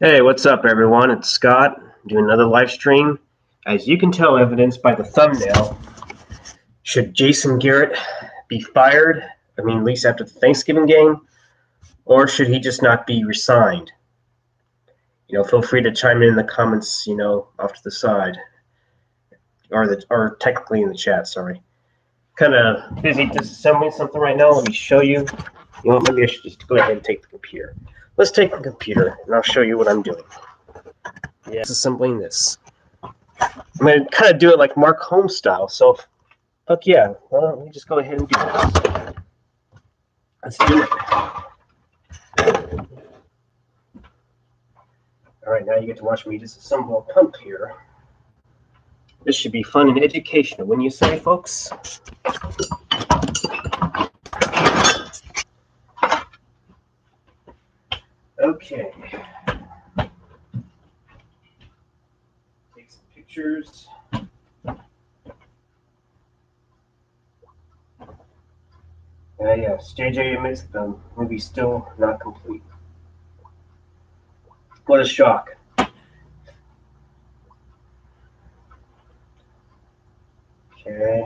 Hey, what's up, everyone? It's Scott doing another live stream. As you can tell, evidenced by the thumbnail, should Jason Garrett be fired? At least after the Thanksgiving game, or should he just not be resigned? Feel free to chime in the comments, off to the side, or technically in the chat. Sorry, kind of busy disassembling something right now. Let me show you. Maybe I should just go ahead and take the computer. Let's take the computer, and I'll show you what I'm doing. Yeah, disassembling this. I'm going to kind of do it like Mark Holmes style. So, fuck yeah. Well, let me just go ahead and do this. Let's do it. All right, now you get to watch me disassemble a pump here. This should be fun and educational, wouldn't you say, folks? Okay. Take some pictures. Yes, JJ admits the movie's still not complete. What a shock. Okay.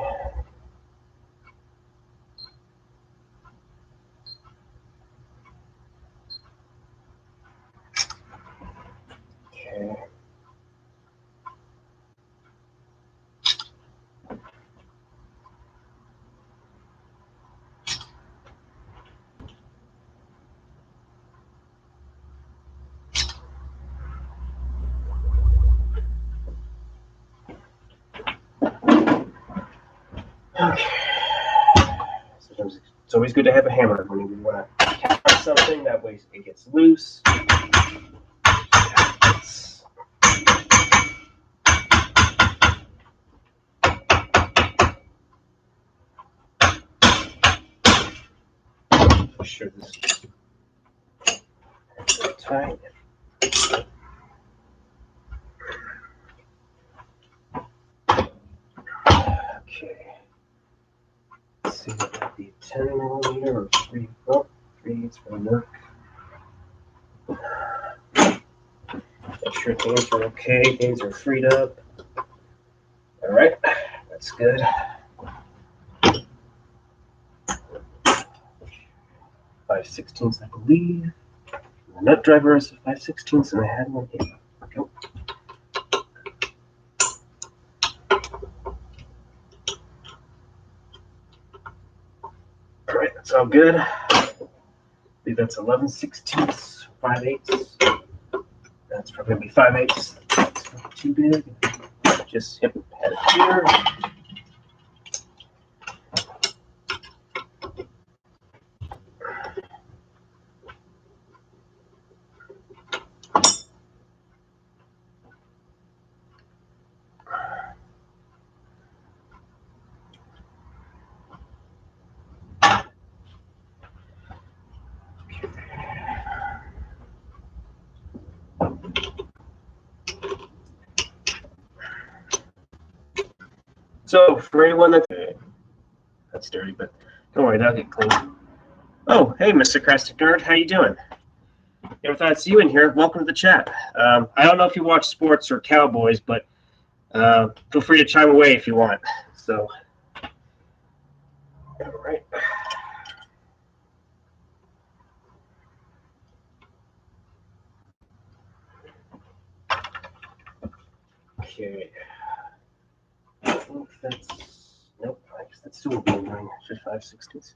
Okay. Okay. Sometimes it's always good to have a hammer when you want to capture something. That way it gets loose. Make sure this is so tight. Okay. Let's see what that be, 10 millimeter or 3. Oh, 3 is for work. Make sure things are okay, things are freed up. Alright, that's good. 5/16, I believe. The nut driver is a 5/16, and I had one here. Go. Alright, that's all good. I believe that's 11/16, 5/8. That's probably going to be 5/8. That's not too big. Just had it here. So, for anyone that's dirty, but don't worry, that'll get clean. Oh, hey, Mr. Crastic Nerd, how you doing? If that's you in here, welcome to the chat. I don't know if you watch sports or Cowboys, but feel free to chime away if you want. So, all right. Okay. Nope, I guess that's still doing 5/16.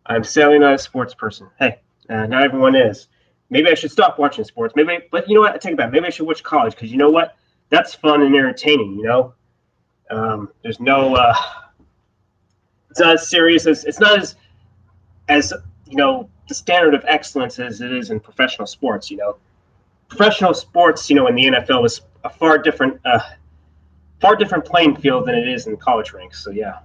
I'm sadly not a sports person. Hey, not everyone is. Maybe I should stop watching sports. But you know what? I take it back. Maybe I should watch college because you know what? That's fun and entertaining. There's no. It's not as serious as it's not as the standard of excellence as it is in professional sports. Professional sports. In the NFL is a far different playing field than it is in college ranks. So yeah.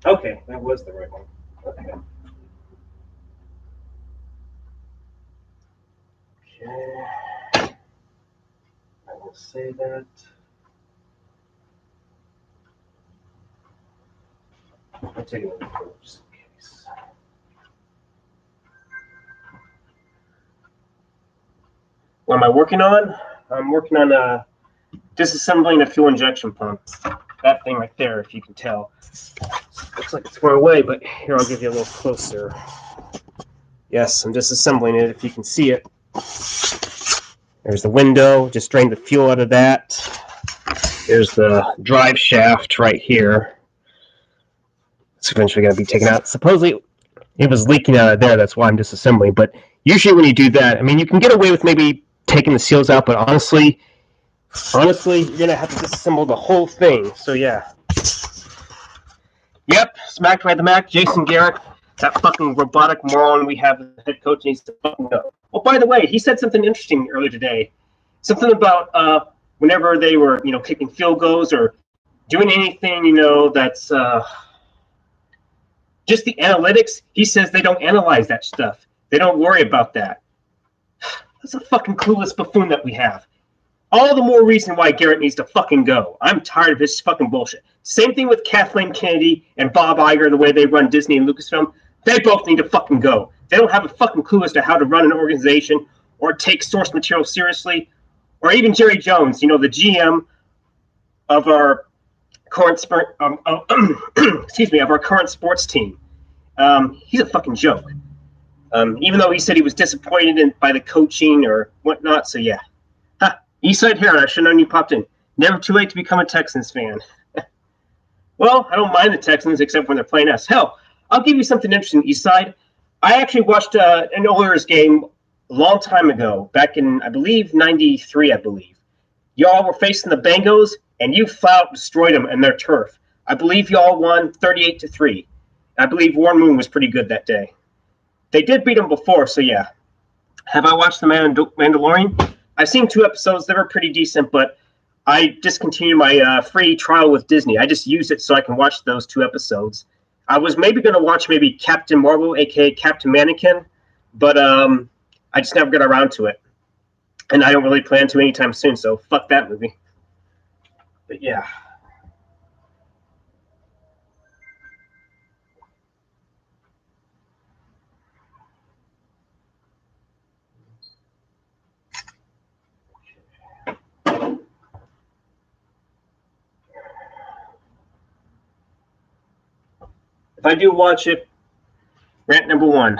Okay, that was the right one. Okay. Okay. I will say that. I'll take it just in case. am I working on? I'm working on disassembling a fuel injection pump. That thing right there, if you can tell. Looks like it's far away, but here, I'll give you a little closer. Yes, I'm disassembling it, if you can see it. There's the window, just drained the fuel out of that. There's the drive shaft right here. It's eventually going to be taken out. Supposedly, it was leaking out of there, that's why I'm disassembling. But usually when you do that, I mean, you can get away with maybe taking the seals out, but honestly, you're going to have to disassemble the whole thing. So, yeah. Yep, smacked right the Mac. Jason Garrett, that fucking robotic moron we have as head coach, needs to fucking go. Oh, by the way, he said something interesting earlier today. Something about whenever they were, kicking field goals or doing anything, that's just the analytics. He says they don't analyze that stuff. They don't worry about that. That's a fucking clueless buffoon that we have. All the more reason why Garrett needs to fucking go. I'm tired of his fucking bullshit. Same thing with Kathleen Kennedy and Bob Iger, the way they run Disney and Lucasfilm. They both need to fucking go. They don't have a fucking clue as to how to run an organization or take source material seriously. Or even Jerry Jones, the GM of our current of our current sports team. He's a fucking joke. Even though he said he was disappointed by the coaching or whatnot. So yeah. Eastside Herald, I should have known you popped in. Never too late to become a Texans fan. Well, I don't mind the Texans except when they're playing us. Hell, I'll give you something interesting, Eastside. I actually watched an Oilers game a long time ago, back in, I believe, 93, I believe. Y'all were facing the Bengals, and you flat out destroyed them and their turf. I believe y'all won 38-3. I believe Warren Moon was pretty good that day. They did beat them before, so yeah. Have I watched The Mandalorian? I've seen 2 episodes. They were pretty decent, but I discontinued my free trial with Disney. I just used it so I can watch those 2 episodes. I was maybe going to watch maybe Captain Marvel, a.k.a. Captain Mannequin, but I just never got around to it. And I don't really plan to anytime soon, so fuck that movie. But yeah. If I do watch it, rant number 1.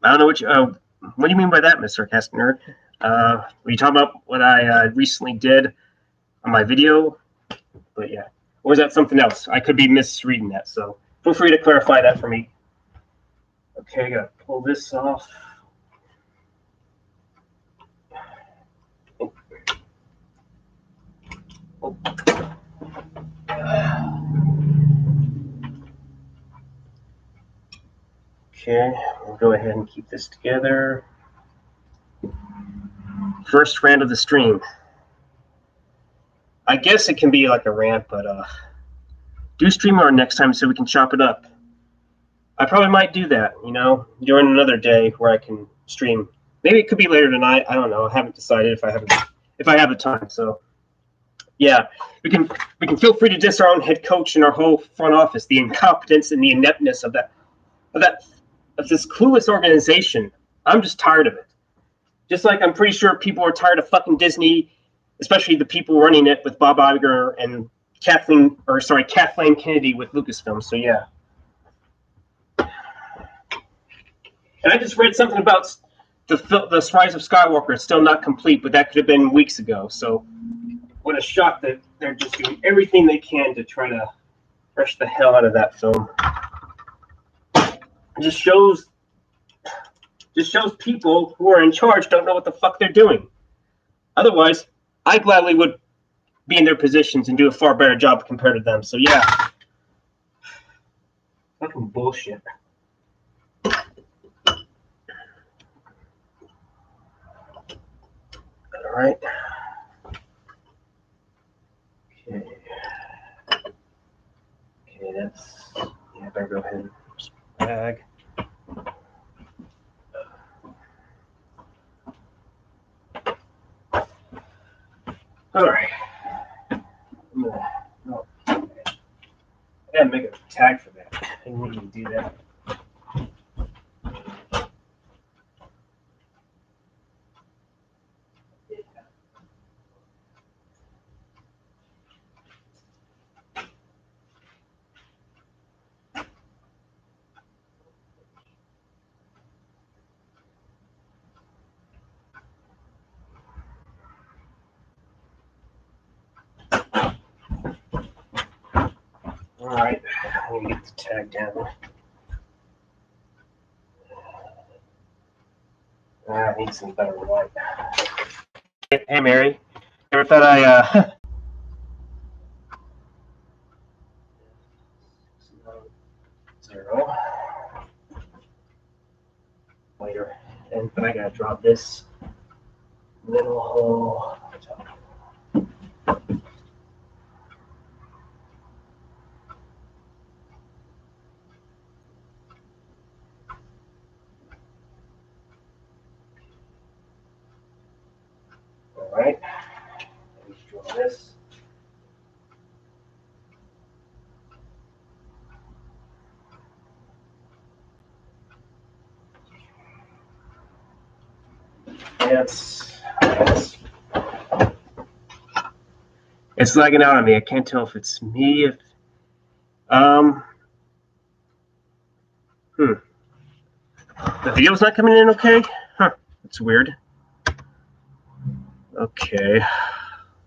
I don't know what do you mean by that, Mr. Sarcastic Nerd? Were you talking about what I recently did on my video? But yeah. Or is that something else? I could be misreading that, so feel free to clarify that for me. Okay, I gotta pull this off. Oh. Okay, we'll go ahead and keep this together. First rant of the stream. I guess it can be like a rant, but do stream our next time so we can chop it up. I probably might do that, during another day where I can stream. Maybe it could be later tonight. I don't know. I haven't decided if I have the time. So yeah, we can feel free to diss our own head coach and our whole front office, the incompetence and the ineptness of this clueless organization. I'm just tired of it. Just like I'm pretty sure people are tired of fucking Disney, especially the people running it with Bob Iger and Kathleen Kennedy with Lucasfilm. So yeah. And I just read something about the Rise of Skywalker. It's still not complete, but that could have been weeks ago. So what a shock that they're just doing everything they can to try to rush the hell out of that film. It just shows people who are in charge don't know what the fuck they're doing. Otherwise, I gladly would be in their positions and do a far better job compared to them. So yeah. Fucking bullshit. All right. Okay. Okay, that's, yeah, I better go ahead and bag. All right. I gotta make a tag for that. I didn't even do that. Alright, let me get the tag down. I need some better light. Hey, Mary. Ever thought I, 0. Later. But I gotta drop this little hole. Alright. Let me draw this. It's lagging out on me. I can't tell if it's me. The video's not coming in okay? Huh. That's weird. Okay.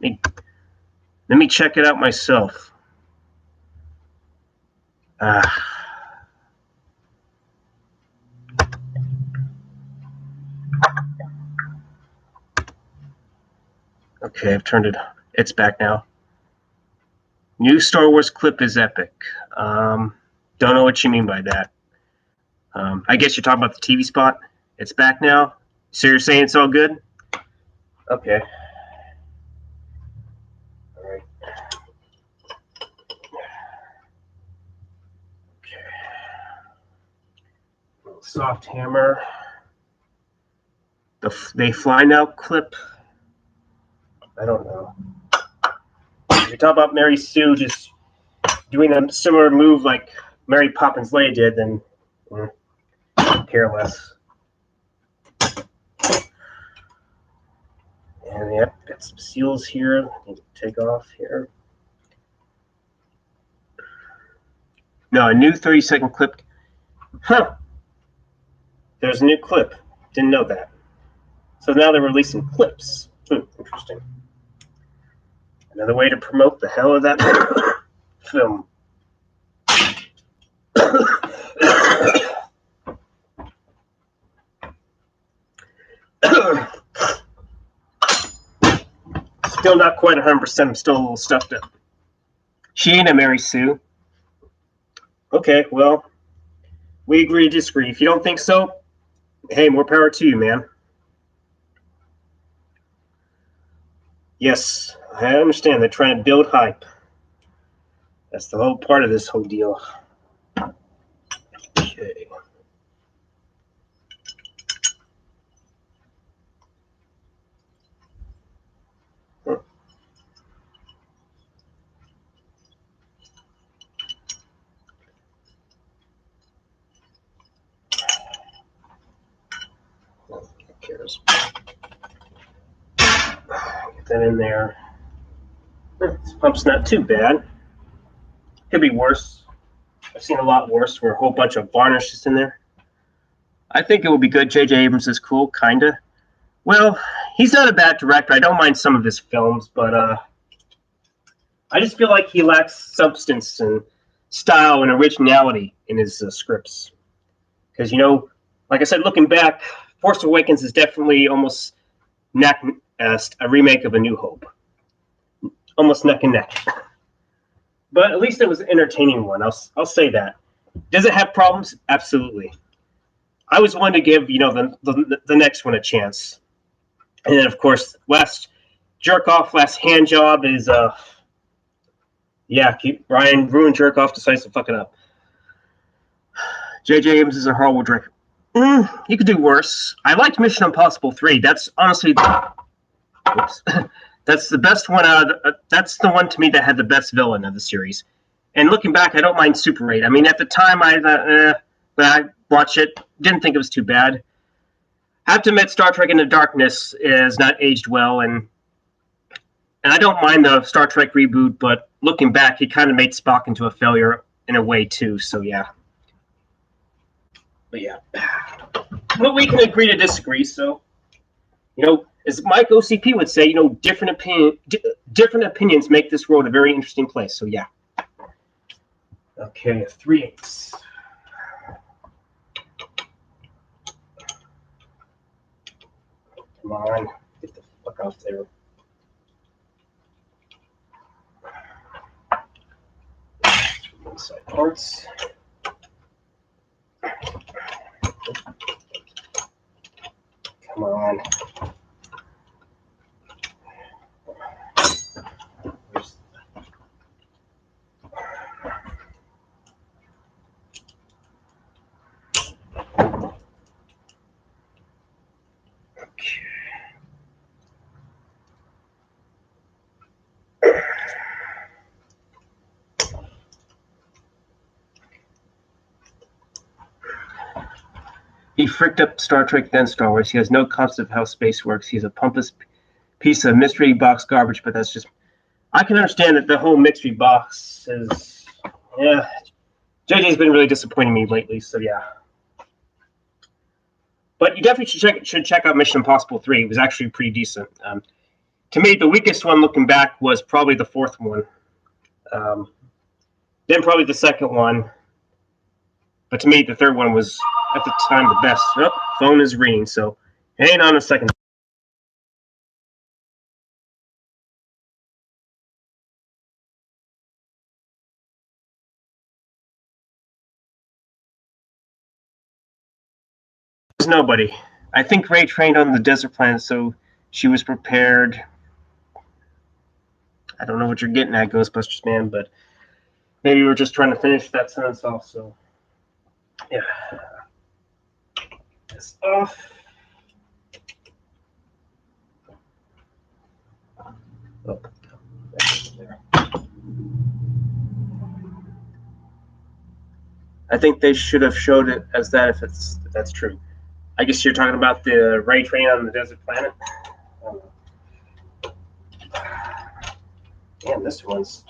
Let me check it out myself. Okay, I've turned it. It's back now. New Star Wars clip is epic. Don't know what you mean by that. I guess you're talking about the TV spot. It's back now. So you're saying it's all good? Okay. All right. Okay. Soft hammer. They fly now clip. I don't know. If you're talking about Mary Sue just doing a similar move like Mary Poppins Lay did, then care less. And yep, got some seals here. Need to take off here. No, a new 30-second clip. Huh. There's a new clip. Didn't know that. So now they're releasing clips. Interesting. Another way to promote the hell of that film. Still not quite 100%. I'm still a little stuffed up. She ain't a Mary Sue. Okay, well, we agree to disagree. If you don't think so, hey, more power to you, man. Yes, I understand. They're trying to build hype. That's the whole part of this whole deal. Okay. Who cares? Get that in there. This pump's not too bad. Could be worse. I've seen a lot worse where a whole bunch of varnish is in there. I think it would be good. J.J. Abrams is cool, kinda. Well, he's not a bad director. I don't mind some of his films, but I just feel like he lacks substance and style and originality in his scripts. Because, like I said, looking back, Force Awakens is definitely almost a remake of A New Hope. Almost neck and neck. But at least it was an entertaining one. I'll say that. Does it have problems? Absolutely. I was one to give the next one a chance. And then, of course, last hand job is Ryan ruined jerk off, decides to fuck it up. J.J. Abrams is a horrible director. He could do worse. I liked Mission Impossible 3. That's honestly, that's the best one that's the one to me that had the best villain of the series. And looking back, I don't mind Super 8. I mean, at the time, but I watched it, didn't think it was too bad. I have to admit, Star Trek Into Darkness is not aged well, and I don't mind the Star Trek reboot, but looking back, he kind of made Spock into a failure in a way, too, so yeah. But yeah. Well, we can agree to disagree, so, as Mike OCP would say, different opinions make this world a very interesting place, so yeah. Okay, a 3/8. Come on, get the fuck out there. Inside parts. Come on. He fricked up Star Trek, then Star Wars. He has no concept of how space works. He's a pompous piece of mystery box garbage, but that's just... I can understand that the whole mystery box is... Yeah. JJ's been really disappointing me lately, so yeah. But you definitely should check out Mission Impossible 3. It was actually pretty decent. To me, the weakest one looking back was probably the fourth one. Then probably the second one. But to me, the third one was, at the time, the best. Oh, phone is ringing, so hang on a second. There's nobody. I think Ray trained on the desert planet, so she was prepared. I don't know what you're getting at, Ghostbusters man, but maybe we're just trying to finish that sentence off, so yeah. This off. Oh, there. I think they should have showed it as that if that's true. I guess you're talking about the Ray train on the desert planet. Damn, this one's...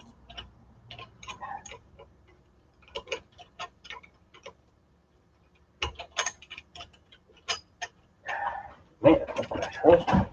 Man, what the hell?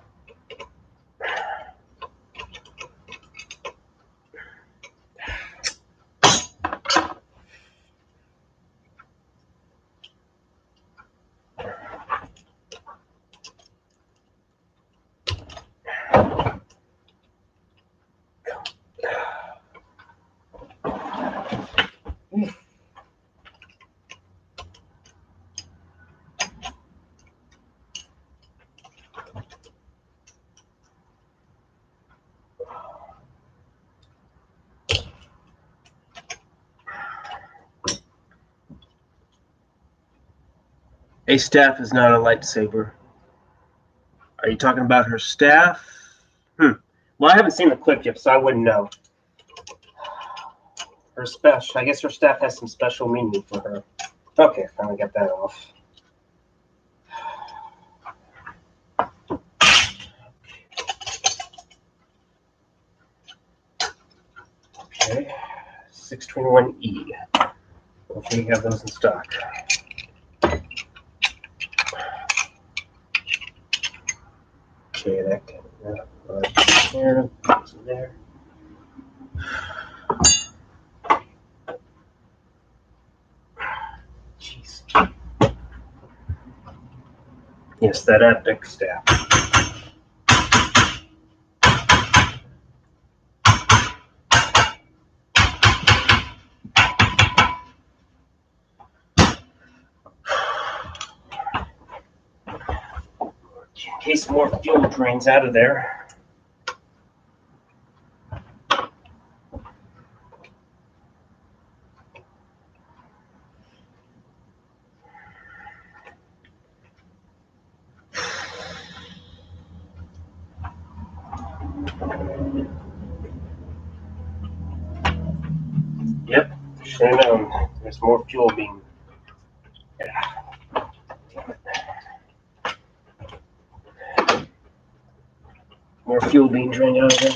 A staff is not a lightsaber. Are you talking about her staff? Well, I haven't seen the clip yet, so I wouldn't know. Her special. I guess her staff has some special meaning for her. Okay, finally got that off. Okay, 621E. Hopefully you have those in stock. Okay, that can there, there. Jeez. Yes, that epic staff. In case more fuel drains out of there. Yep, sure enough, there's more fuel being... Yeah. More fuel being drained out of there.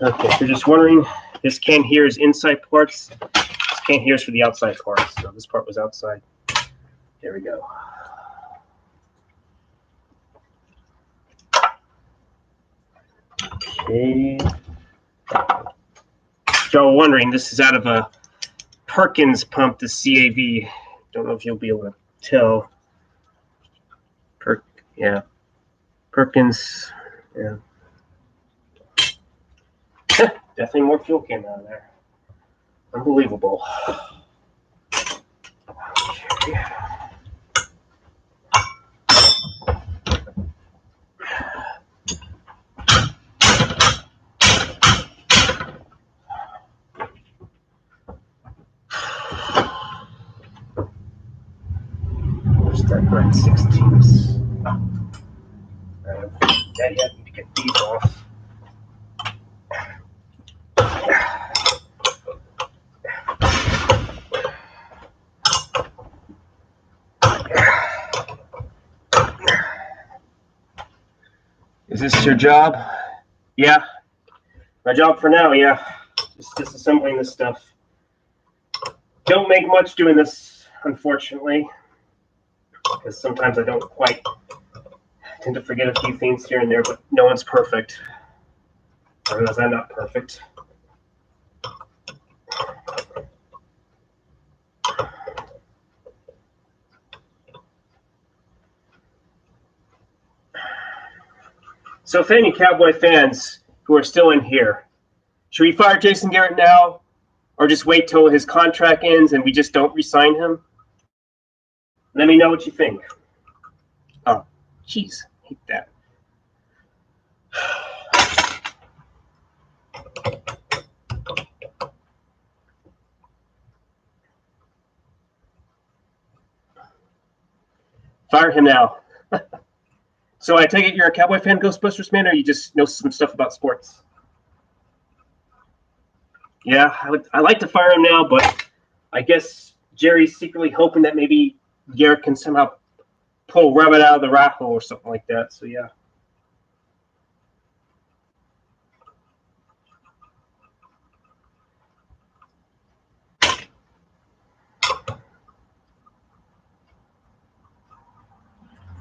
Okay, if you're just wondering, this can here is inside parts. This can here is for the outside parts. So this part was outside. There we go. Okay. y'all wondering, this is out of a Perkins pump, the CAV. Don't know if you'll be able to tell. Yeah. Perkins. Yeah. Definitely more fuel came out of there. Unbelievable. Okay. Where's that red 16s? Yeah, you need to get these off. Is this your job? Yeah. My job for now, yeah. Just disassembling this stuff. Don't make much doing this, unfortunately, because sometimes I don't quite tend to forget a few things here and there, but no one's perfect. I realize I'm not perfect. So if any Cowboy fans who are still in here, should we fire Jason Garrett now or just wait till his contract ends and we just don't re-sign him? Let me know what you think. Oh, jeez, hate that. Fire him now. So I take it you're a Cowboy fan, Ghostbusters man, or you just know some stuff about sports? Yeah, I like to fire him now, but I guess Jerry's secretly hoping that maybe Garrett can somehow pull rabbit out of the rat hole or something like that. So yeah.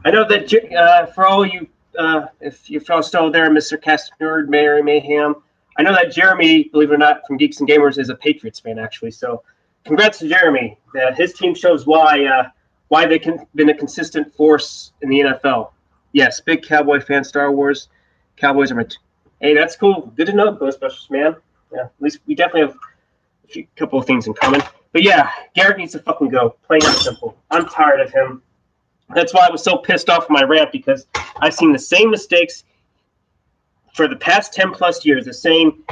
I know that for all you, if you're still there, Mr. Cast Nerd, Mary Mayhem, I know that Jeremy, believe it or not, from Geeks and Gamers is a Patriots fan, actually. So congrats to Jeremy. His team shows why they've been a consistent force in the NFL. Yes, big Cowboy fan, Star Wars. Cowboys are hey, that's cool. Good to know, Ghostbusters, man. Yeah, at least we definitely have a couple of things in common. But yeah, Garrett needs to fucking go. Plain and simple. I'm tired of him. That's why I was so pissed off in my rant, because I've seen the same mistakes for the past 10 plus years. The same,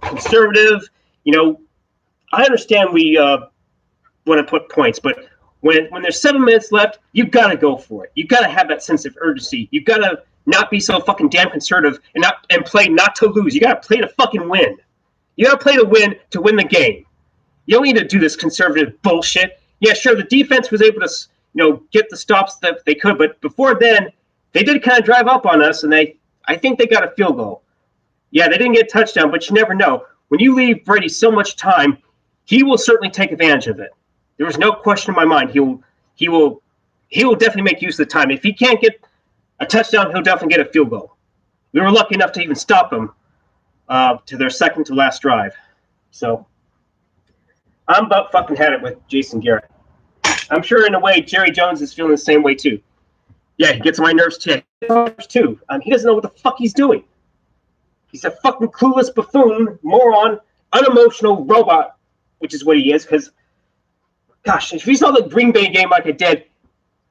conservative, I understand we want to put points, but when there's 7 minutes left, you've got to go for it. You've got to have that sense of urgency. You've got to not be so fucking damn conservative and play not to lose. You got to play to fucking win. You got to play to win the game. You don't need to do this conservative bullshit. Yeah, sure, the defense was able to get the stops that they could. But before then, they did kind of drive up on us, and I think they got a field goal. Yeah, they didn't get a touchdown, but you never know. When you leave Brady so much time, he will certainly take advantage of it. There was no question in my mind. He will definitely make use of the time. If he can't get a touchdown, he'll definitely get a field goal. We were lucky enough to even stop him to their second to last drive. So I'm about fucking had it with Jason Garrett. I'm sure in a way Jerry Jones is feeling the same way too. Yeah, he gets on my nerves too. He doesn't know what the fuck he's doing. He's a fucking clueless buffoon, moron, unemotional robot, which is what he is. Because, gosh, if you saw the Green Bay game like I did,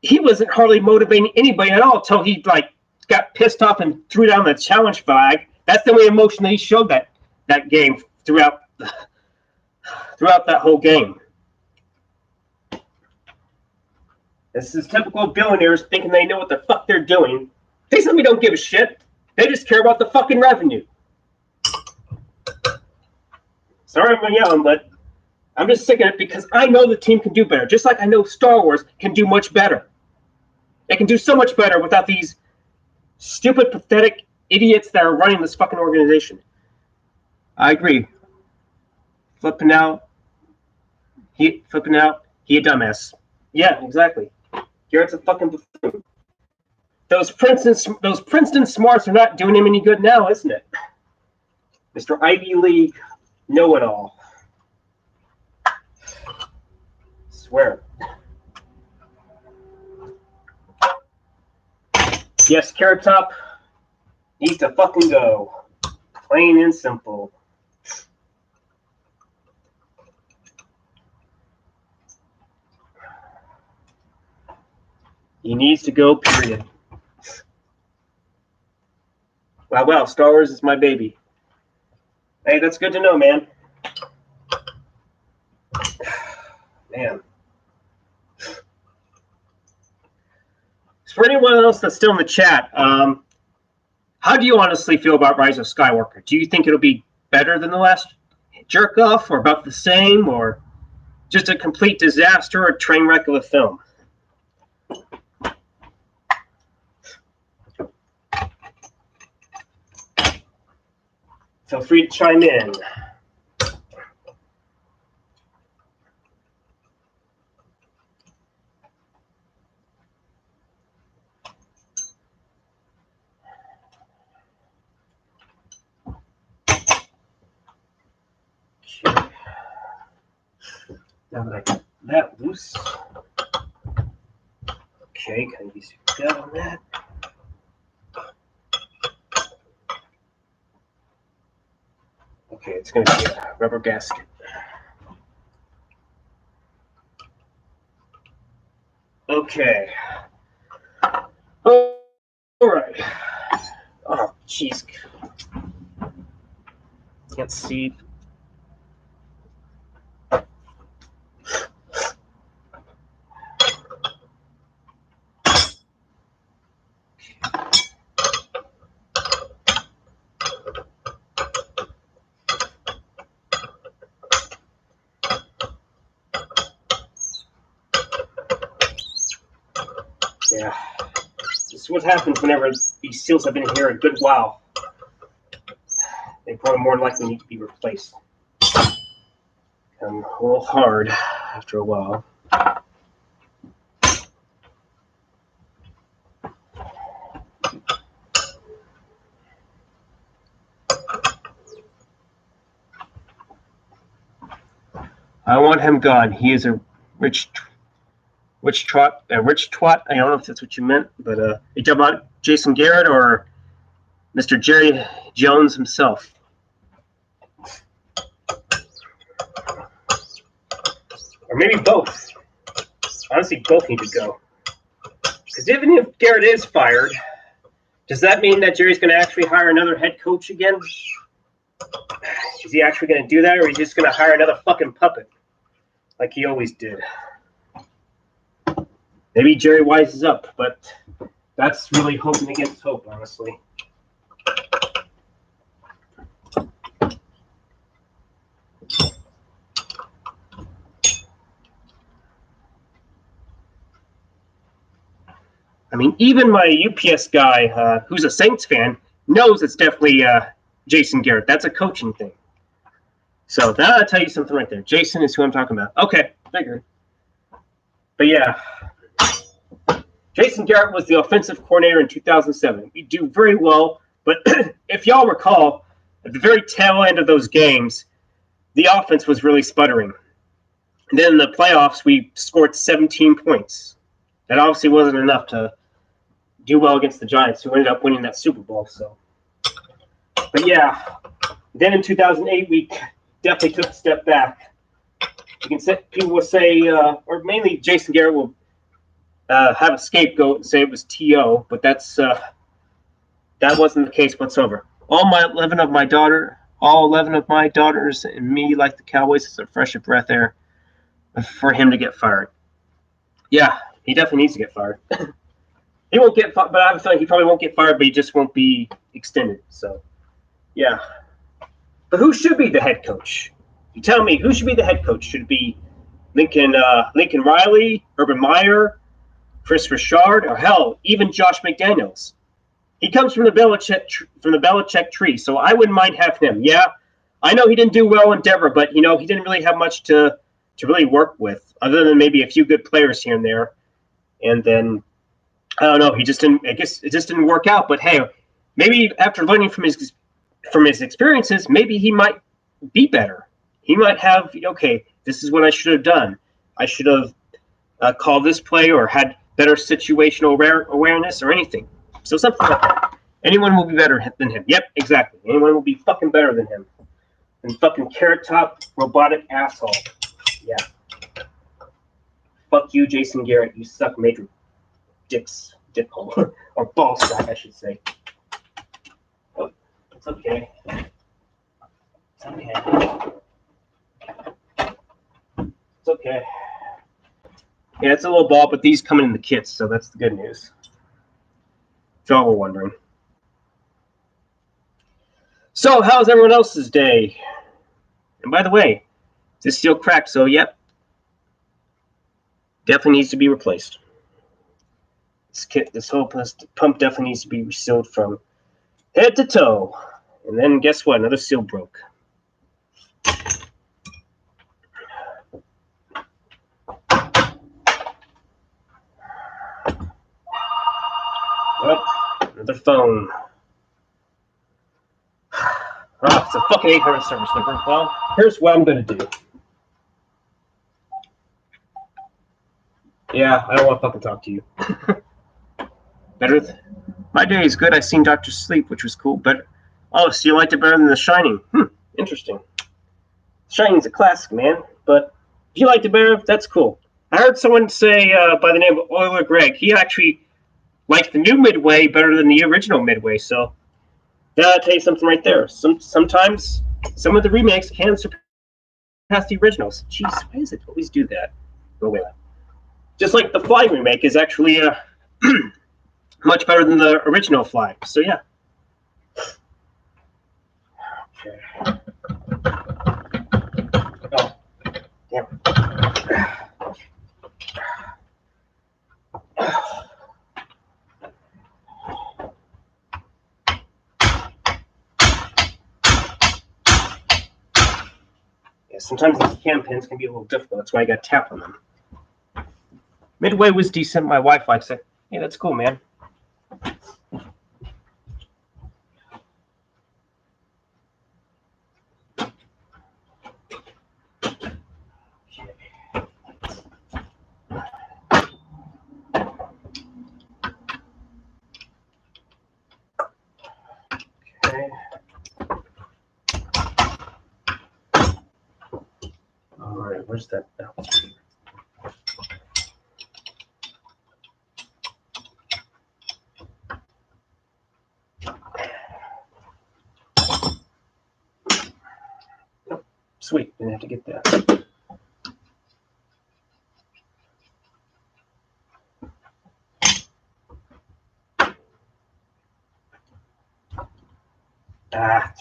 he wasn't hardly motivating anybody at all until he got pissed off and threw down the challenge flag. That's the way emotionally he showed that game throughout that whole game. This is typical billionaires thinking they know what the fuck they're doing. They simply don't give a shit. They just care about the fucking revenue. Sorry I'm yelling, but I'm just sick of it because I know the team can do better. Just like I know Star Wars can do much better. They can do so much better without these stupid, pathetic idiots that are running this fucking organization. I agree. Flipping out. He a dumbass. Yeah, exactly. Garrett's a fucking buffoon. Those Princeton smarts are not doing him any good now, isn't it? Mr. Ivy League Know-it-all. Swear. Yes, Carrot Top needs to fucking go. Plain and simple. He needs to go, period. Wow, Star Wars is my baby. Hey, that's good to know, man. Man. For anyone else that's still in the chat, how do you honestly feel about Rise of Skywalker? Do you think it'll be better than the last jerk off, or about the same, or just a complete disaster or train wreck of a film? Feel free to chime in. Now that I got that loose. Okay, kind of use that on that. Okay, it's going to be a rubber gasket. Okay. Oh, all right. Oh, jeez. Can't see. Yeah. This is what happens whenever these seals have been in here a good while. They probably more likely need to be replaced. Come a little hard after a while. I want him gone. He is a rich twat. I don't know if that's what you meant, but you talking about Jason Garrett or Mr. Jerry Jones himself? Or maybe both. Honestly, both need to go. Because even if Garrett is fired, does that mean that Jerry's going to actually hire another head coach again? Is he actually going to do that, or is he just going to hire another fucking puppet like he always did? Maybe Jerry wises up, but that's really hoping against hope, honestly. I mean, even my UPS guy, who's a Saints fan, knows it's definitely Jason Garrett. That's a coaching thing. So that'll tell you something right there. Jason is who I'm talking about. Okay, figured. But yeah, Jason Garrett was the offensive coordinator in 2007. We do very well, but if y'all recall, at the very tail end of those games, the offense was really sputtering. And then in the playoffs, we scored 17 points. That obviously wasn't enough to do well against the Giants, who ended up winning that Super Bowl. So, but yeah, then in 2008, we definitely took a step back. You can say, people will say, or mainly Jason Garrett will have a scapegoat and say it was T.O., but that wasn't the case whatsoever. All 11 of my daughters and me like the Cowboys. It's a fresh of breath air for him to get fired. Yeah, he definitely needs to get fired. He won't get fired, but I have a feeling he probably won't get fired, but he just won't be extended. So, yeah. But who should be the head coach? You tell me, who should be the head coach? Should it be Lincoln Riley, Urban Meyer, Chris Richard, or hell, even Josh McDaniels? He comes from the Belichick tree, so I wouldn't mind having him. Yeah, I know he didn't do well in Denver, but he didn't really have much to really work with, other than maybe a few good players here and there. And then I don't know, he just didn't. I guess it just didn't work out. But hey, maybe after learning from his experiences, maybe he might be better. He might have, okay, this is what I should have done. I should have called this play or had better situational awareness or anything. So something like that. Anyone will be better than him. Yep, exactly. Anyone will be fucking better than him. Than fucking carrot top robotic asshole. Yeah. Fuck you, Jason Garrett. You suck major dickhole. Or ball sack, I should say. Oh, it's okay. It's okay. It's okay. Yeah, it's a little ball, but these come in the kits, so that's the good news. If y'all were wondering. So, how's everyone else's day? And by the way, this seal cracked, so yep. Definitely needs to be replaced. This whole pump definitely needs to be resealed from head to toe. And then guess what? Another seal broke. Well, another phone. Oh, it's a fucking 800 service number. Well, here's what I'm going to do. Yeah, I don't want to fucking talk to you. Better. My day is good. I seen Dr. Sleep, which was cool. But oh, so you liked it better than The Shining? Interesting. Shining's a classic, man. But if you liked it better, that's cool. I heard someone say by the name of Euler Greg, he actually liked the new Midway better than the original Midway. So that'll tell you something right there. Sometimes some of the remakes can surpass the originals. Jeez, why does it always do that? Oh, wait. Just like the Fly remake is actually much better than the original Fly. So yeah. Okay. Oh, damn. Yeah, sometimes these cam pins can be a little difficult. That's why I got to tap on them. Midway was decent. My wife likes it. Hey, that's cool, man. Okay. All right, where's that? Oh. Sweet, didn't have to get that. I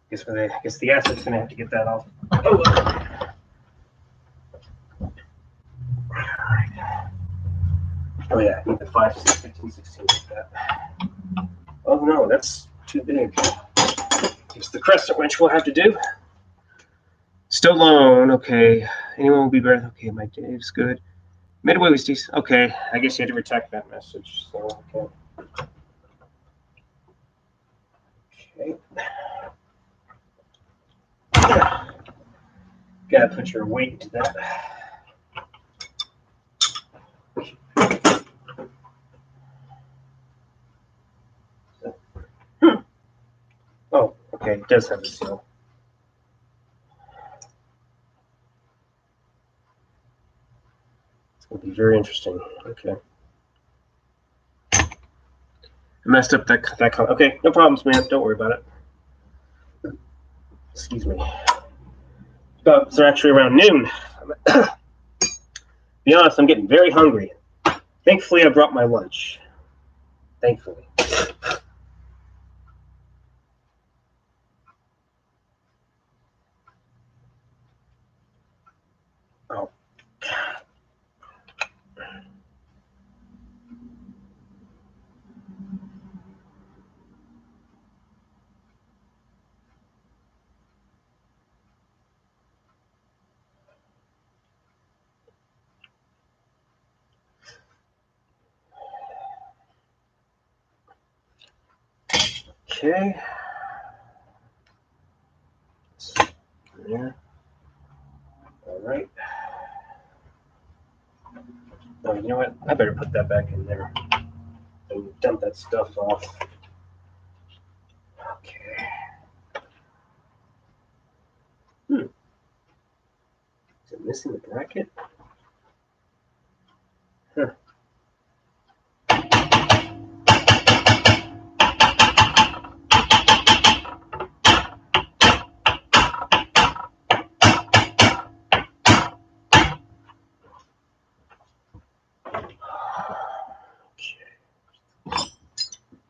guess the acid's gonna have to get that off. Oh, oh yeah, I need the 5, 6, 15, 16 like that. Oh no, that's too big. Guess the crescent wrench will have to do. Still alone, okay. Anyone will be better. Okay, my day is good. Midway was decent. Okay, I guess you had to retract that message. So, okay. Okay. Gotta put your weight into that. Oh, okay, it does have a seal. It's gonna be very interesting. Okay. I messed up that. Okay, no problems, man. Don't worry about it. Excuse me. But they're actually around noon. Be honest, I'm getting very hungry. Thankfully, I brought my lunch. Thankfully. Oh. Okay. there. All right. Oh, you know what? I better put that back in there and dump that stuff off. Okay. Is it missing the bracket? Huh.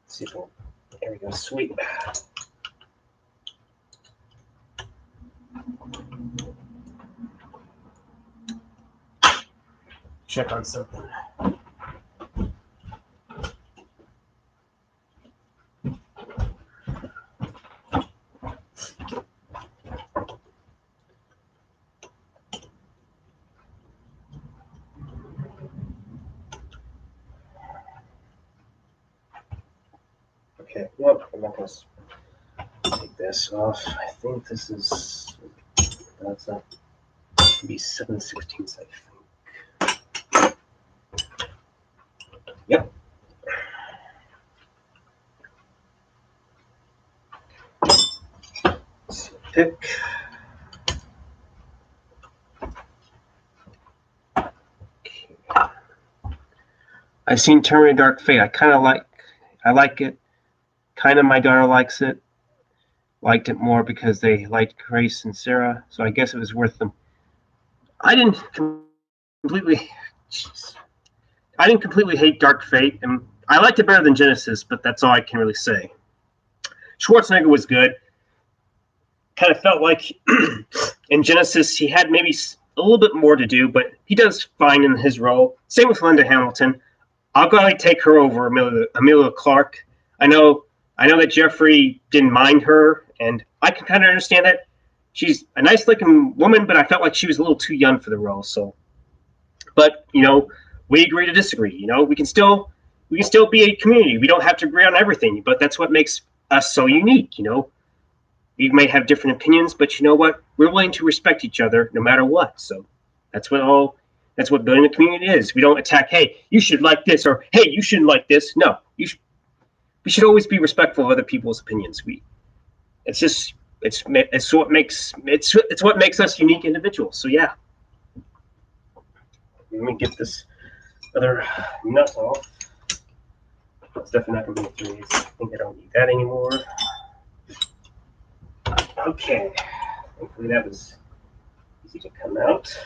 See if we'll, there we go, sweet. Check on something. Okay, well, I'm not going to take this off. I think this is, that's not, be 7/16, I think. Yep. Let's pick. Okay. I've seen Terminator Dark Fate. I like it. Kind of my daughter likes it. Liked it more because they liked Grace and Sarah, so I guess it was worth them. I didn't completely hate Dark Fate, and I liked it better than Genesis, but that's all I can really say. Schwarzenegger was good. Kind of felt like in Genesis he had maybe a little bit more to do, but he does fine in his role. Same with Linda Hamilton. I'll gladly take her over Emilia Clarke. I know that Jeffrey didn't mind her, and I can kind of understand that. She's a nice-looking woman, but I felt like she was a little too young for the role. So, but we agree to disagree. We can still be a community. We don't have to agree on everything, but that's what makes us so unique. We may have different opinions, but you know what? We're willing to respect each other no matter what. So that's what building a community is. We don't attack. Hey, you should like this, or hey, you shouldn't like this. No, we should always be respectful of other people's opinions. It's what makes us unique individuals. So yeah. Let me get this other nut off. It's definitely not going to be 3/8. I think I don't need that anymore. Okay. Hopefully that was easy to come out.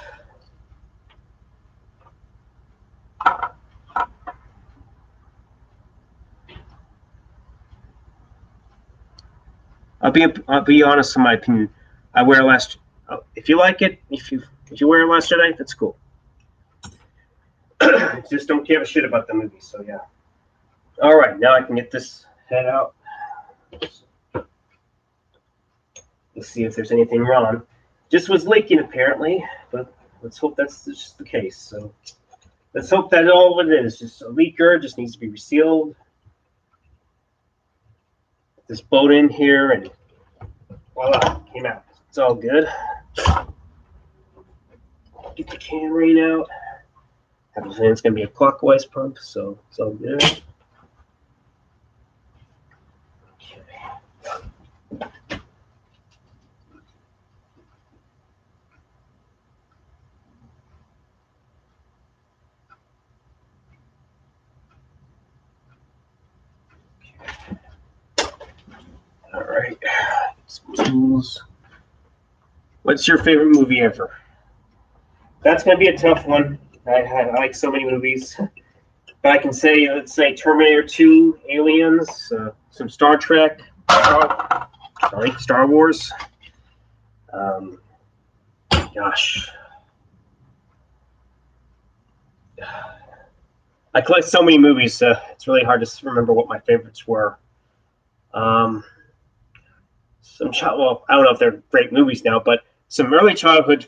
I'll be honest in my opinion. I wear Last. If you like it, if you wear Last Jedi, that's cool. Just don't give a shit about the movie. So yeah. All right, now I can get this head out. Let's see if there's anything wrong. Just was leaking apparently, but let's hope that's just the case. So let's hope that's all it is. Just a leaker. Just needs to be resealed. Put this bolt in here and voila, came out. It's all good. Get the can rain out. I have a feeling it's going to be a clockwise pump, so it's all good. All right. Some tools. What's your favorite movie ever? That's going to be a tough one. I like so many movies. But I can say, let's say Terminator 2, Aliens, some Star Trek, Star Wars. Gosh. I collect so many movies, it's really hard to remember what my favorites were. Well, I don't know if they're great movies now, but some early childhood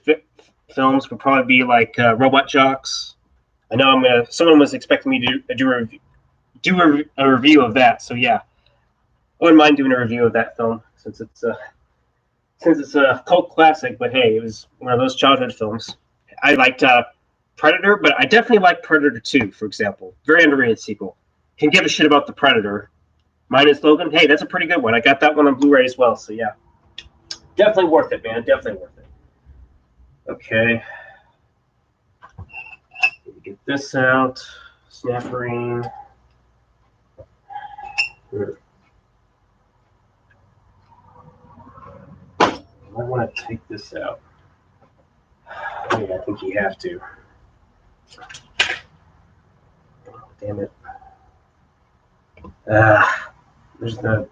films would probably be like Robot Jocks. I know someone was expecting me to do a review of that, so yeah. I wouldn't mind doing a review of that film since it's since it's a cult classic, but hey, it was one of those childhood films. I liked Predator, but I definitely like Predator 2, for example. Very underrated sequel. Can give a shit about the Predator. Minus Logan, hey, that's a pretty good one. I got that one on Blu-ray as well, so yeah. Definitely worth it, man. Definitely worth it. Okay. Get this out. Snap ring. I want to take this out. Yeah, I think you have to. Oh, damn it. There's the.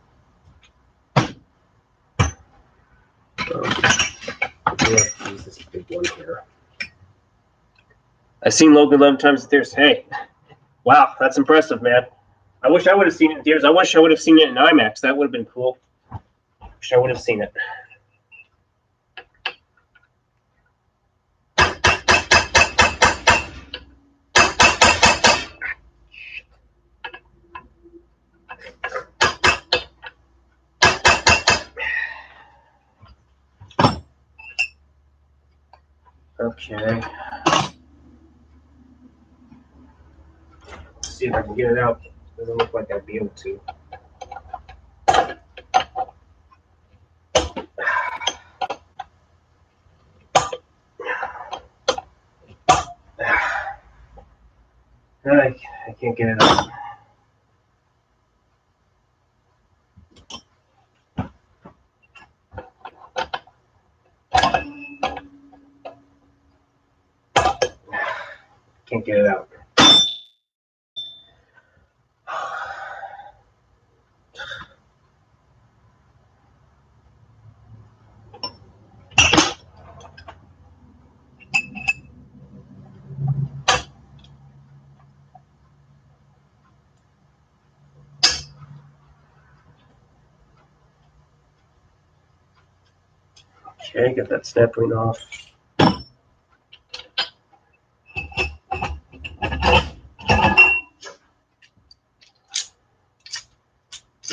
Use this big one here. I've seen Logan 11 times in theaters. Hey, wow, that's impressive, man. I wish I would have seen it in theaters. I wish I would have seen it in IMAX. That would have been cool. Wish I would have seen it. Okay. Let's see if I can get it out. Doesn't look like I'd be able to. I can't get it out. Can't get it out. Okay, get that snap ring off.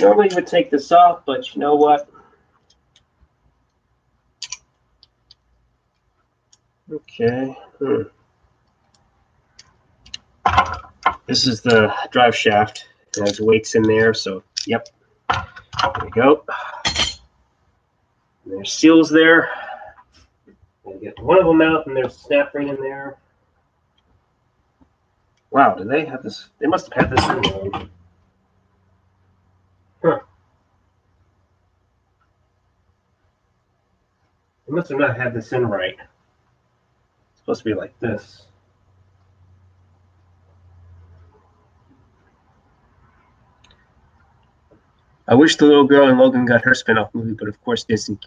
Normally you would take this off, but you know what? Okay. This is the drive shaft. It has weights in there, so yep. There we go. And there's seals there. I'll get one of them out, and there's a snap ring in there. Wow, do they have this? They must have had this in there. Huh. They must have not had this in right. It's supposed to be like this. I wish the little girl in Logan got her spin-off movie, but of course Disney.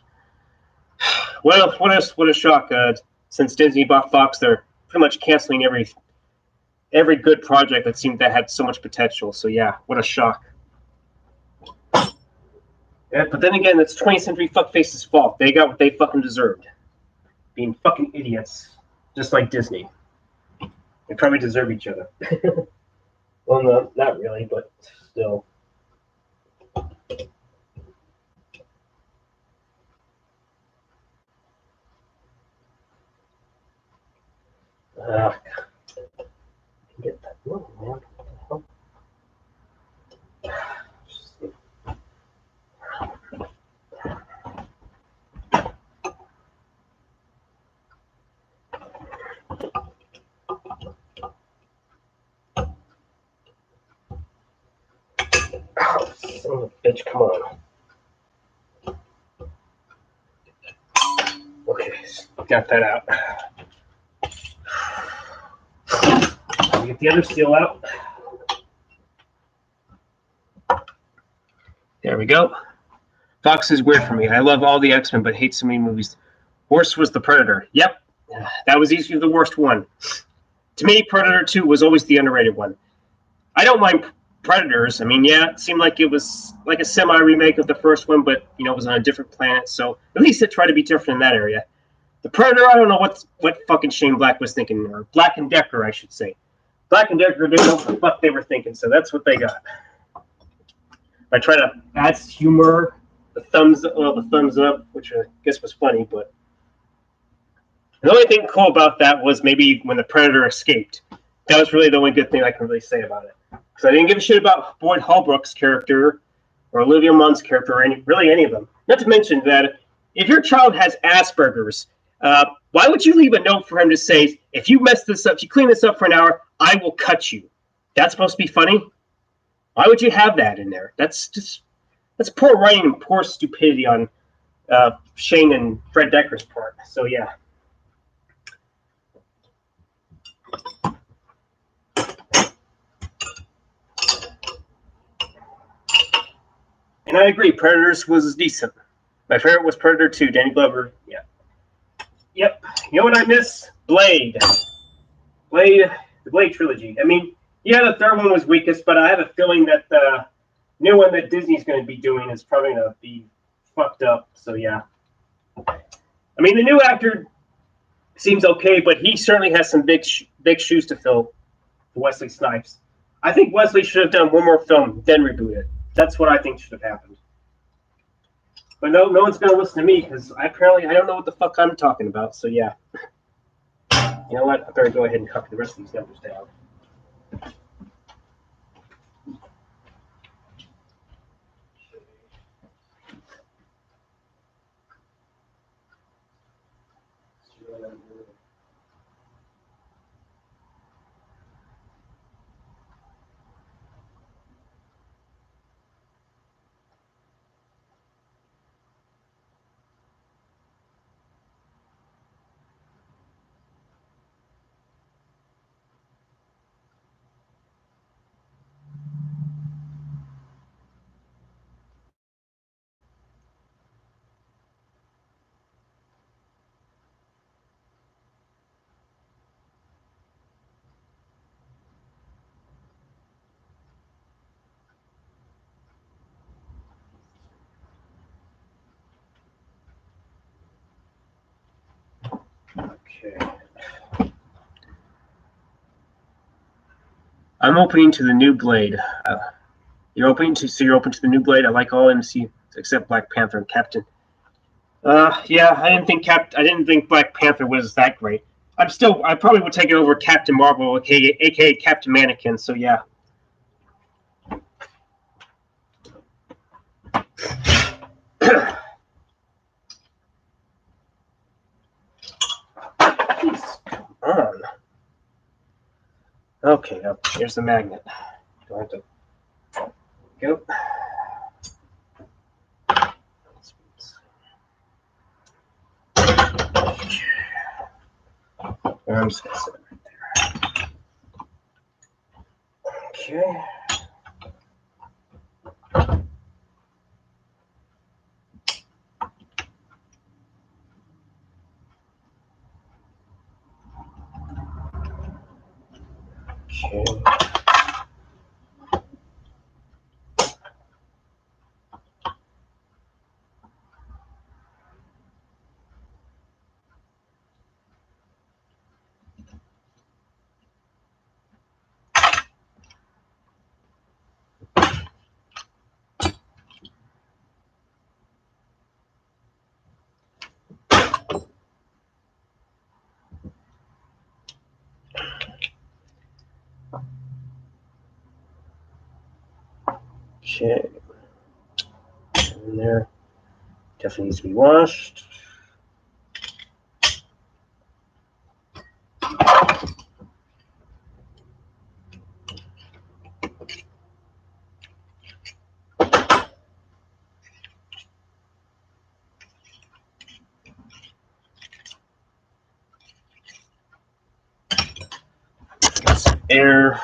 Well, what a shock! Since Disney bought Fox, they're pretty much canceling every good project that seemed that had so much potential. So yeah, what a shock! Yeah, but then again, it's 20th Century Fuckface's fault. They got what they fucking deserved, being fucking idiots, just like Disney. They probably deserve each other. Well, no, not really, but still. Get that. Oh, man. What the hell? Oh, son of a bitch, come on. Okay, got that out. Get the other seal out. There we go. Fox is weird for me. I love all the X-Men, but hate so many movies. Worst was the Predator. Yep, that was easily the worst one. To me, Predator 2 was always the underrated one. I don't mind Predators. I mean, yeah, it seemed like it was like a semi-remake of the first one, but, you know, it was on a different planet, so at least it tried to be different in that area. The Predator, I don't know what fucking Shane Black was thinking, or Black and Decker, I should say. Black and Decker didn't know what the fuck they were thinking, so that's what they got. I try to add humor the thumbs up, which I guess was funny, but the only thing cool about that was maybe when the Predator escaped. That was really the only good thing I can really say about it. Because I didn't give a shit about Boyd Holbrook's character or Olivia Munn's character or really any of them. Not to mention that if your child has Asperger's, why would you leave a note for him to say, if you mess this up, if you clean this up for an hour, I will cut you? That's supposed to be funny? Why would you have that in there? That's poor writing and poor stupidity on Shane and Fred Decker's part. So yeah. And I agree, Predators was decent. My favorite was Predator 2, Danny Glover. Yeah. Yep. You know what I miss? Blade. The Blade trilogy. I mean, yeah, the third one was weakest, but I have a feeling that the new one that Disney's going to be doing is probably going to be fucked up. So yeah. I mean, the new actor seems okay, but he certainly has some big shoes to fill. Wesley Snipes. I think Wesley should have done one more film, then reboot it. That's what I think should have happened. But no one's going to listen to me because I don't know what the fuck I'm talking about. So yeah. You know what? I better go ahead and copy the rest of these numbers down. Okay. I'm opening to the new Blade. You're open to the new Blade. I like all MCU except Black Panther and Captain. Yeah, I didn't think Black Panther was that great. I probably would take it over Captain Marvel, aka Captain Mannequin. So yeah. Come on. Okay, here's the magnet. Do I have to go? I'm just gonna set it right there. Okay. Okay. Okay. In there. Definitely needs to be washed. Get some air.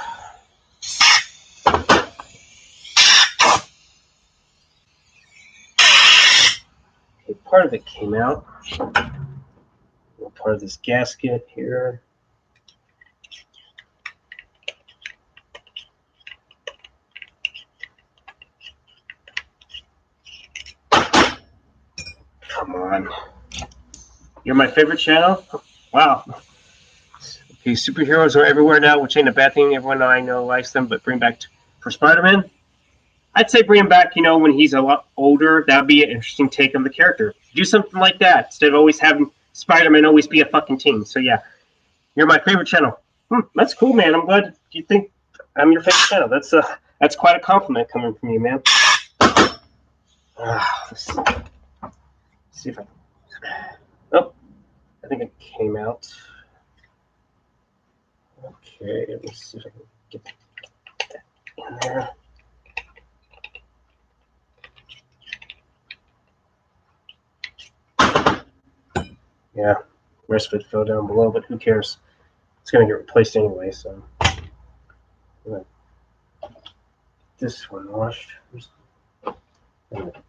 Part of it came out. Part of this gasket here. Come on. You're my favorite channel? Wow. Okay, superheroes are everywhere now, which ain't a bad thing. Everyone I know likes them, but bring back for Spider-Man? I'd say bring him back, when he's a lot older. That would be an interesting take on the character. Do something like that instead of always having Spider-Man always be a fucking teen. So yeah, you're my favorite channel. That's cool, man. I'm glad you think I'm your favorite channel. That's quite a compliment coming from you, man. Let's see if I. Oh, I think it came out. Okay, let me see if I can get that in there. Yeah, the rest of it fell down below, but who cares? It's going to get replaced anyway, so. I'm gonna get this one washed. I'm going to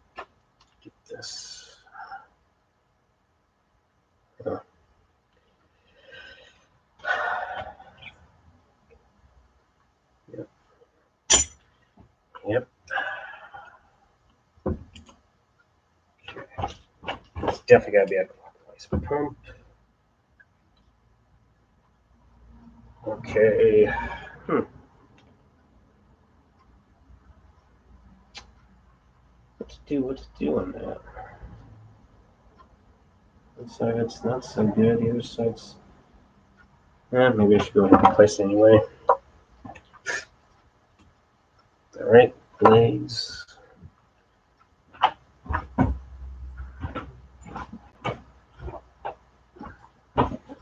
get this. Oh. Yep. Yep. Okay. It's definitely got to be a clockwise pump. Okay. What to do on that? One side it's not so good, the other side's maybe I should go ahead and place it anyway. Alright, blades.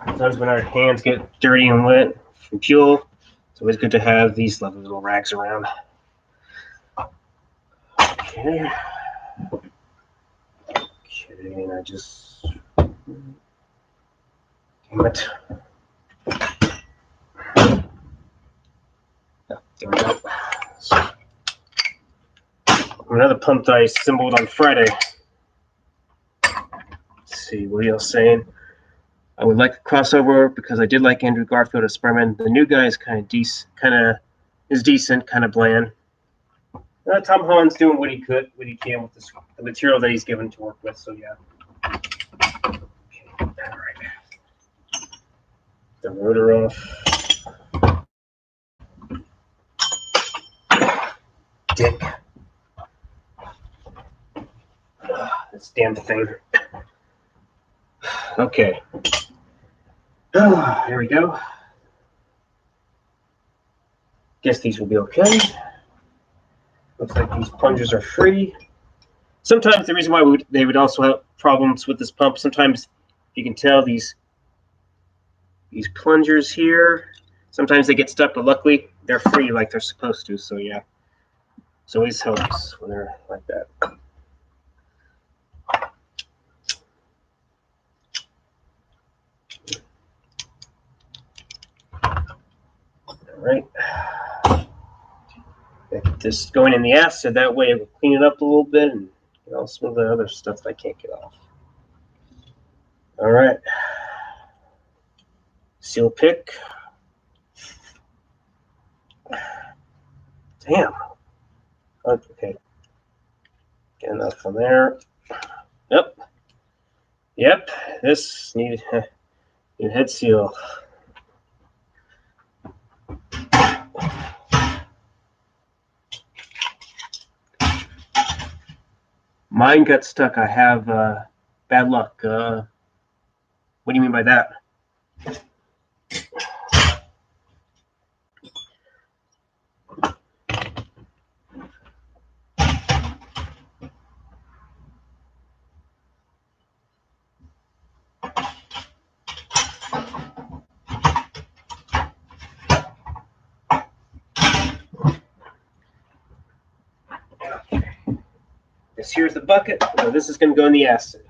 Sometimes when our hands get dirty and wet from fuel, it's always good to have these lovely little rags around. Okay. Okay, and I just. Damn it. Oh, there we go. So, another pump that I assembled on Friday. Let's see, what are y'all saying? I would like a crossover because I did like Andrew Garfield as Spider-Man. The new guy is kind of decent, kind of bland. Tom Holland's doing what he can with the material that he's given to work with. So yeah. Okay, all right. The rotor off. Dick. This damn thing. Okay. There we go. Guess these will be okay. Looks like these plungers are free. Sometimes the reason why they would also have problems with this pump, sometimes you can tell these plungers here, sometimes they get stuck, but luckily they're free like they're supposed to, so yeah. So it always helps when they're like that. All right. Get this going in the acid, that way it will clean it up a little bit and get all some of the other stuff that I can't get off. All right. Seal pick. Damn. Okay. Get enough from there. Yep. Yep. This needed new head seal. Mine got stuck. I have bad luck. What do you mean by that? This here's the bucket. So this is going to go in the acid.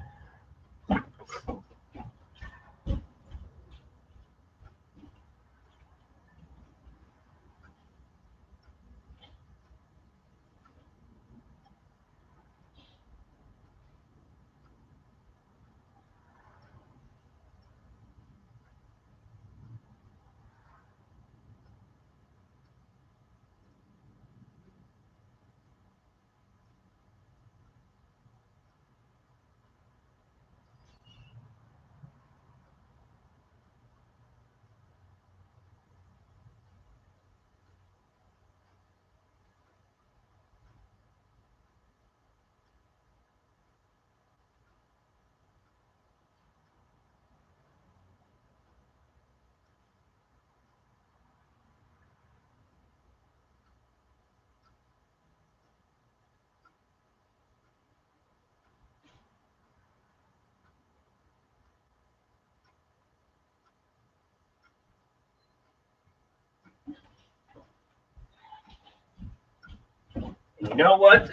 You know what?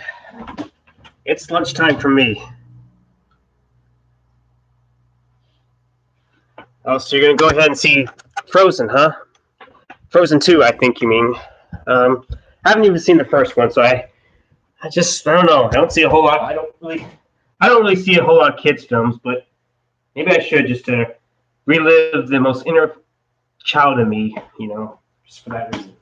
It's lunchtime for me. Oh, so you're gonna go ahead and see Frozen, huh? Frozen 2, I think you mean. I haven't even seen the first one, so I don't know. I don't see a whole lot. I don't really see a whole lot of kids films, but maybe I should just to relive the most inner child in me, just for that reason.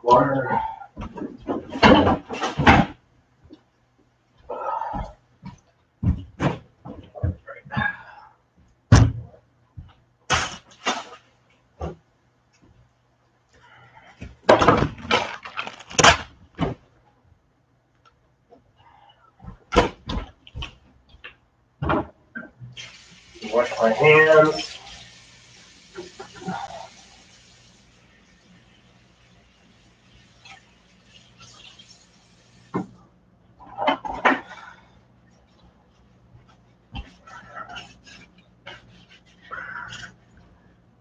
Water. Wash my hands.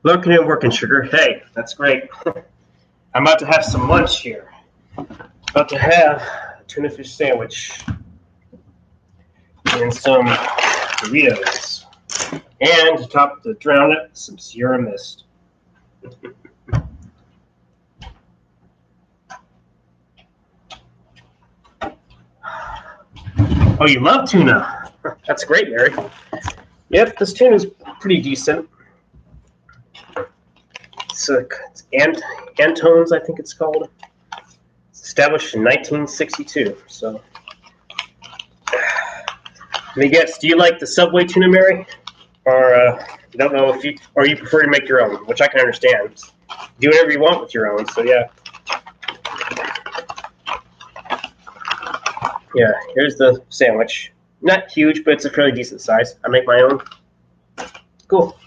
Looking and working, sugar. Hey, that's great. I'm about to have some lunch here. About to have a tuna fish sandwich and some Doritos. And to top the drown it, some Sierra Mist. Oh, you love tuna? That's great, Mary. Yep, this tuna's pretty decent. It's Antone's, I think it's called. It's established in 1962. So, let me guess. Do you like the Subway tuna, Mary? Or you don't know if you, or you prefer to make your own, which I can understand. Do whatever you want with your own. So yeah. Yeah, here's the sandwich. Not huge, but it's a fairly decent size. I make my own. Cool.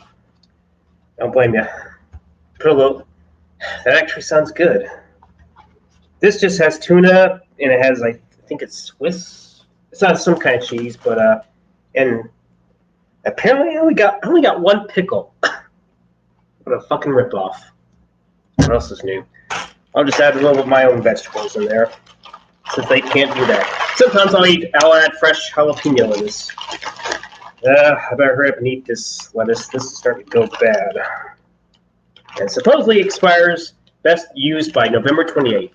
Don't blame you. Put a little. That actually sounds good. This just has tuna, and it has, I think it's Swiss. It's not some kind of cheese, but and apparently I only got one pickle. What a fucking ripoff. What else is new? I'll just add a little of my own vegetables in there, since they can't do that. Sometimes I'll add fresh jalapeno in this. I better hurry up and eat this lettuce. This is starting to go bad. And supposedly expires best used by November 28th.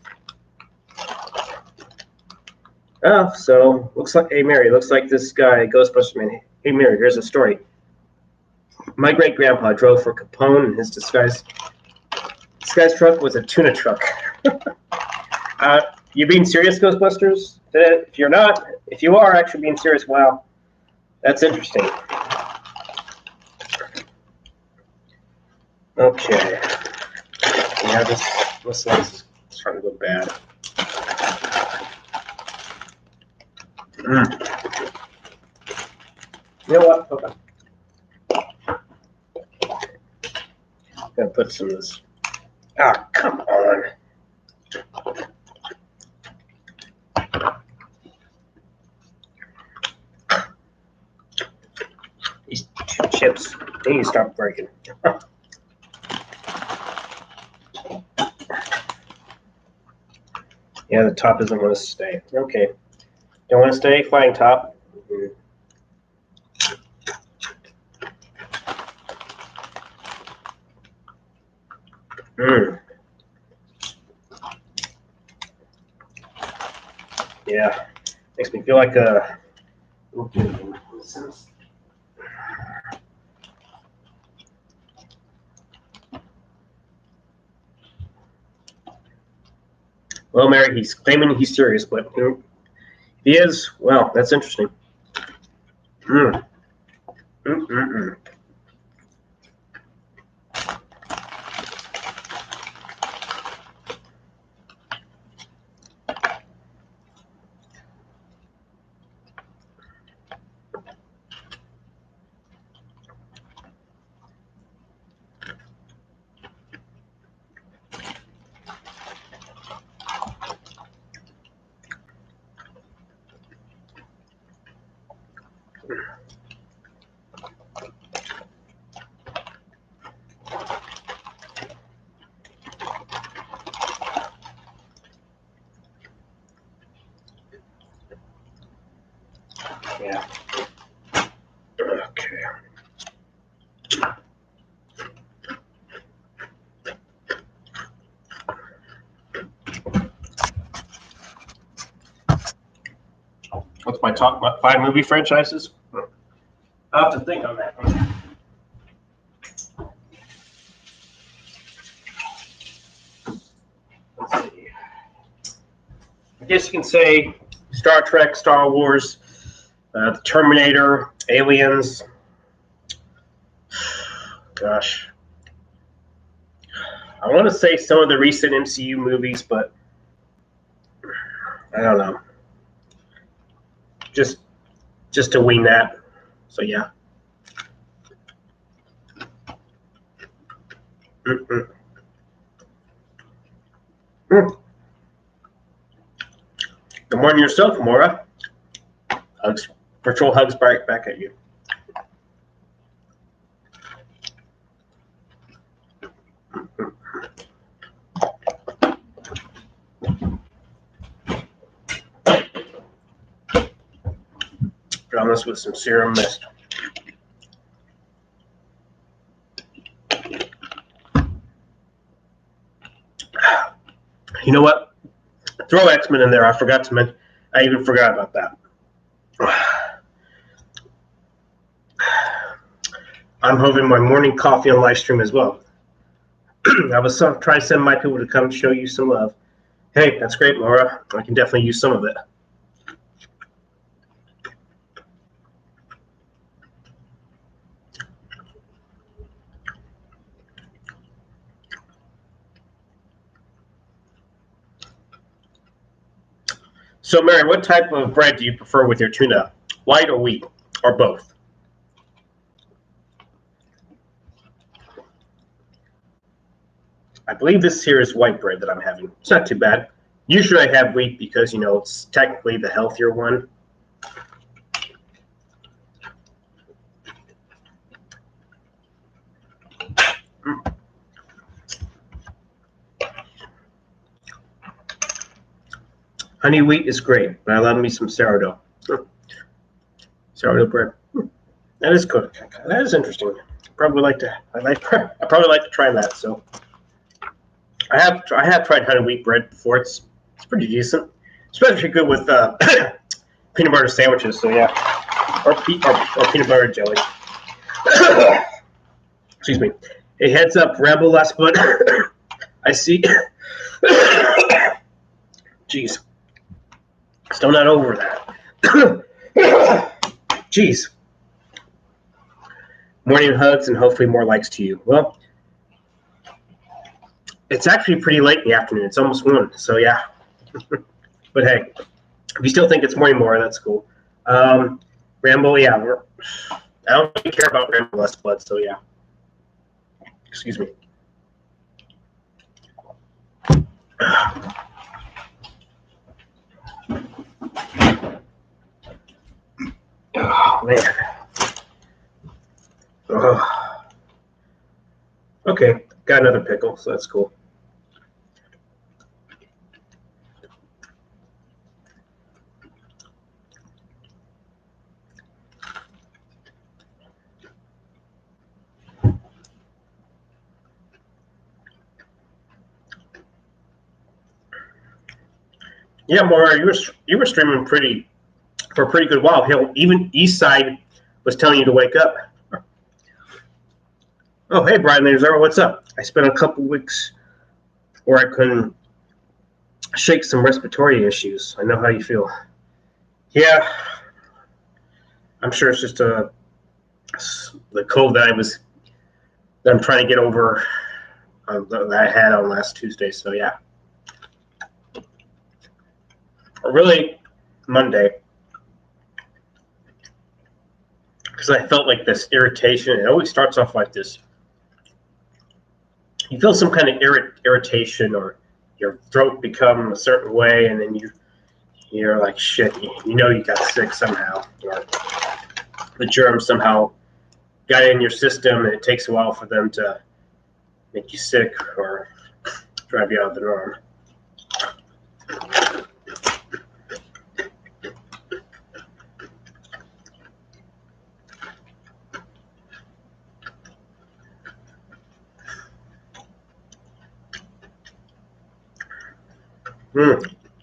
Oh, so looks like, hey Mary, looks like this guy, Ghostbuster Man. Hey Mary, here's a story. My great grandpa drove for Capone, and his disguise truck was a tuna truck. You being serious, Ghostbusters? If you're not, if you are actually being serious, wow, that's interesting. Okay. Yeah, this is starting to go bad. You know what? Okay. I'm gonna put some of this. Ah, come on. chips. They need to stop breaking. Yeah, the top doesn't want to stay. Okay. Don't want to stay? Flying top. Yeah. Makes me feel like a... Well, Mary, he's claiming he's serious, but if he is, well, that's interesting. Yeah. Okay. What's my top 5 movie franchises? I'll have to think on that one. Let's see. I guess you can say Star Trek, Star Wars, the Terminator, Aliens. Gosh. I want to say some of the recent MCU movies, but I don't know. Just to wing that. So yeah. Good morning yourself, Maura. Hugs, virtual hugs back at you. Drown this with some serum mist. You know what? Throw X-Men in there. I forgot to mention. I even forgot about that. I'm having my morning coffee on live stream as well. I was trying to send my people to come show you some love. Hey, that's great, Laura. I can definitely use some of it. So, Mary, what type of bread do you prefer with your tuna? White or wheat, or both? I believe this here is white bread that I'm having. It's not too bad. Usually I have wheat because, you know, it's technically the healthier one. Honey wheat is great, but I love me some sourdough. Sourdough bread. That is good. That is interesting. I'd probably like to try that. So I have tried honey wheat bread before. It's pretty decent, especially good with peanut butter sandwiches. So yeah, or peanut butter jelly. Excuse me. Hey, heads up, Rebel last but I see. Jeez, still not over that. Jeez. Morning hugs and hopefully more likes to you. Well, it's actually pretty late in the afternoon. It's almost 1, so yeah. But hey, if you still think it's morning more, that's cool. Rambo, yeah. I don't really care about Rambo less blood, so yeah. Excuse me. Oh, man. Oh. Okay, got another pickle, so that's cool. Yeah, Maura, you were streaming for a pretty good while. Hell, even Eastside was telling you to wake up. Oh, hey, Brian Lazaro, what's up? I spent a couple weeks where I couldn't shake some respiratory issues. I know how you feel. Yeah, I'm sure it's just the cold that I'm trying to get over that I had on last Tuesday. So yeah, or really Monday, because I felt like this irritation. It always starts off like this. You feel some kind of irritation, or your throat become a certain way, and then you're like shit. You know you got sick somehow, or the germs somehow got in your system, and it takes a while for them to make you sick or drive you out of the norm.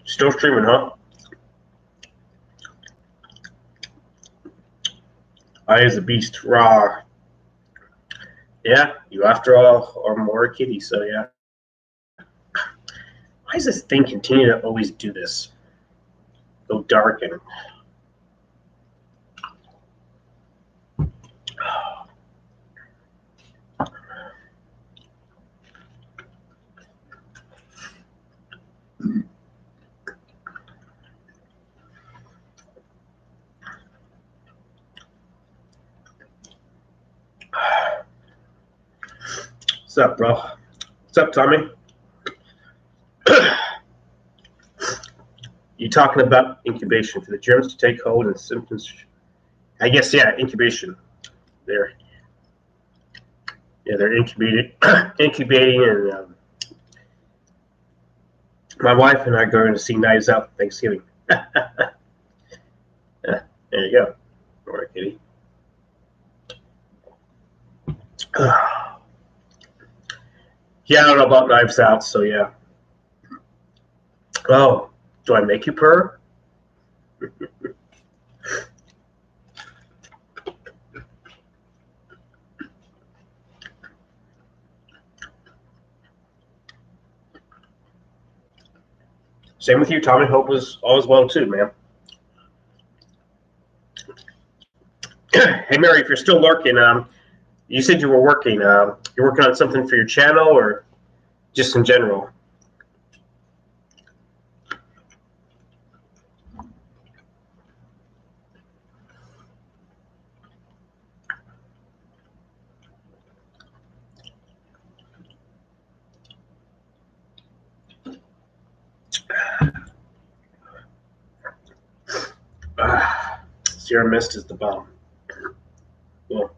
Still streaming, huh? I is a beast, raw. Yeah, you after all are more a kitty, so yeah. Why does this thing continue to always do this? Go dark and what's up, bro? What's up, Tommy? You talking about incubation for the germs to take hold and symptoms? I guess yeah, incubation. They're they're incubating, and my wife and I are going to see Knives Out for Thanksgiving. Yeah, there you go, all right, kitty. Yeah, I don't know about Knives Out, so yeah. Oh, do I make you purr? Same with you, Tommy. Hope was all is well too, man. Hey, Mary, if you're still lurking, you said you were working. You're working on something for your channel, or just in general? Sierra Mist is the bomb. Cool.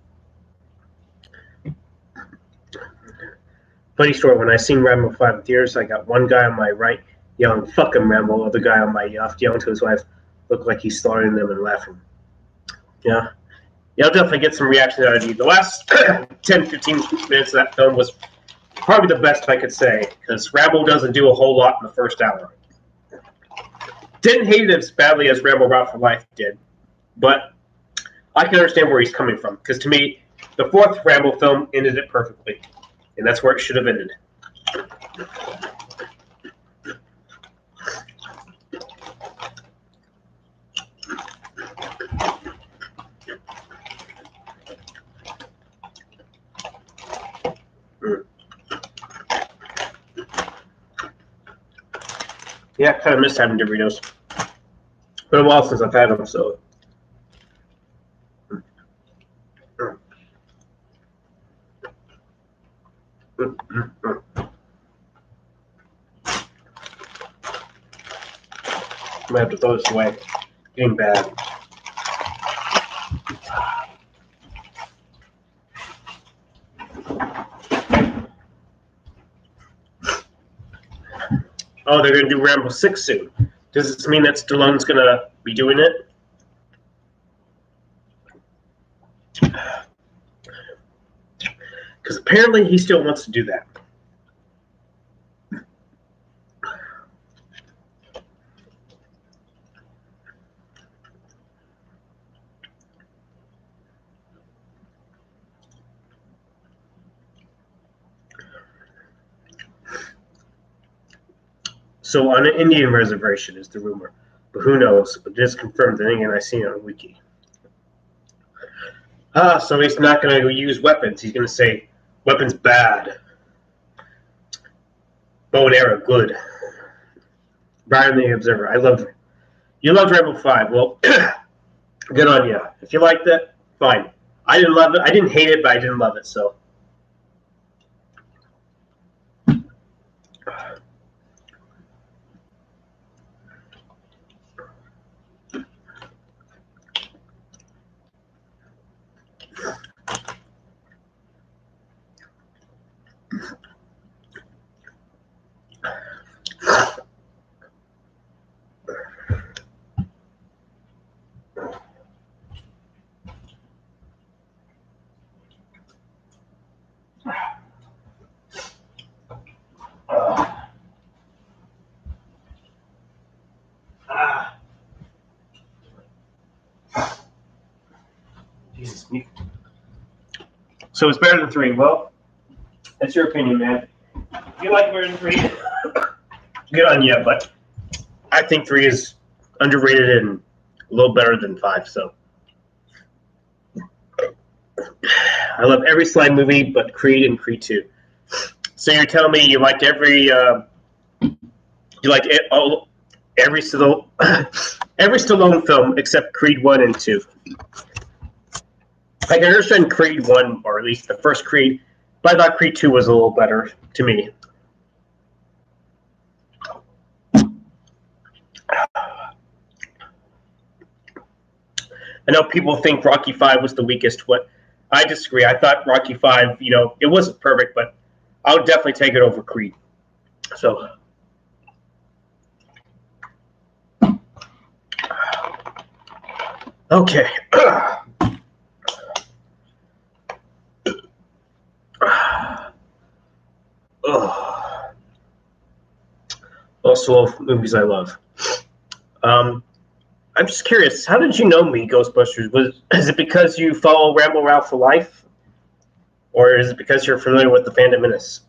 Funny story. When I seen Rambo 5 Theaters, I got one guy on my right yelling "fuck him, Rambo," other guy on my left yelling to his wife, looked like he's slaughtering them and laughing. Yeah. Yeah, I'll definitely get some reactions out of you. The last 10, 15 minutes of that film was probably the best I could say, because Rambo doesn't do a whole lot in the first hour. Didn't hate it as badly as Rambo Route for Life did, but I can understand where he's coming from, because to me, the fourth Rambo film ended it perfectly, and that's where it should have ended. Yeah, I kind of miss having Doritos. Been a while since I've had them, so. I might have to throw this away. Getting bad. Oh, they're going to do Rambo 6 soon. Does this mean that Stallone's going to be doing it? Because apparently he still wants to do that. So on an Indian reservation is the rumor. But who knows? But it is confirmed that anything I see on Wiki. So he's not going to use weapons. He's going to say, weapons bad. Bow and arrow good. Brian the Observer. I loved it. You loved Rambo 5. Well, good on you. If you liked it, fine. I didn't love it. I didn't hate it, but I didn't love it, so. Jesus me. So it's better than 3. Well, that's your opinion, man. If you like better than 3, good on you, but I think 3 is underrated and a little better than 5, so. I love every slime movie but Creed and Creed 2. So you're telling me you liked every every Stallone film except Creed 1 and 2. I can understand Creed 1, or at least the first Creed, but I thought Creed 2 was a little better to me. I know people think Rocky 5 was the weakest. What I disagree. I thought Rocky 5, it wasn't perfect, but I would definitely take it over Creed. So. Okay. Also, movies I love. I'm just curious. How did you know me, Ghostbusters? Is it because you follow Rambo Ralph for life, or is it because you're familiar with the Phantom Menace?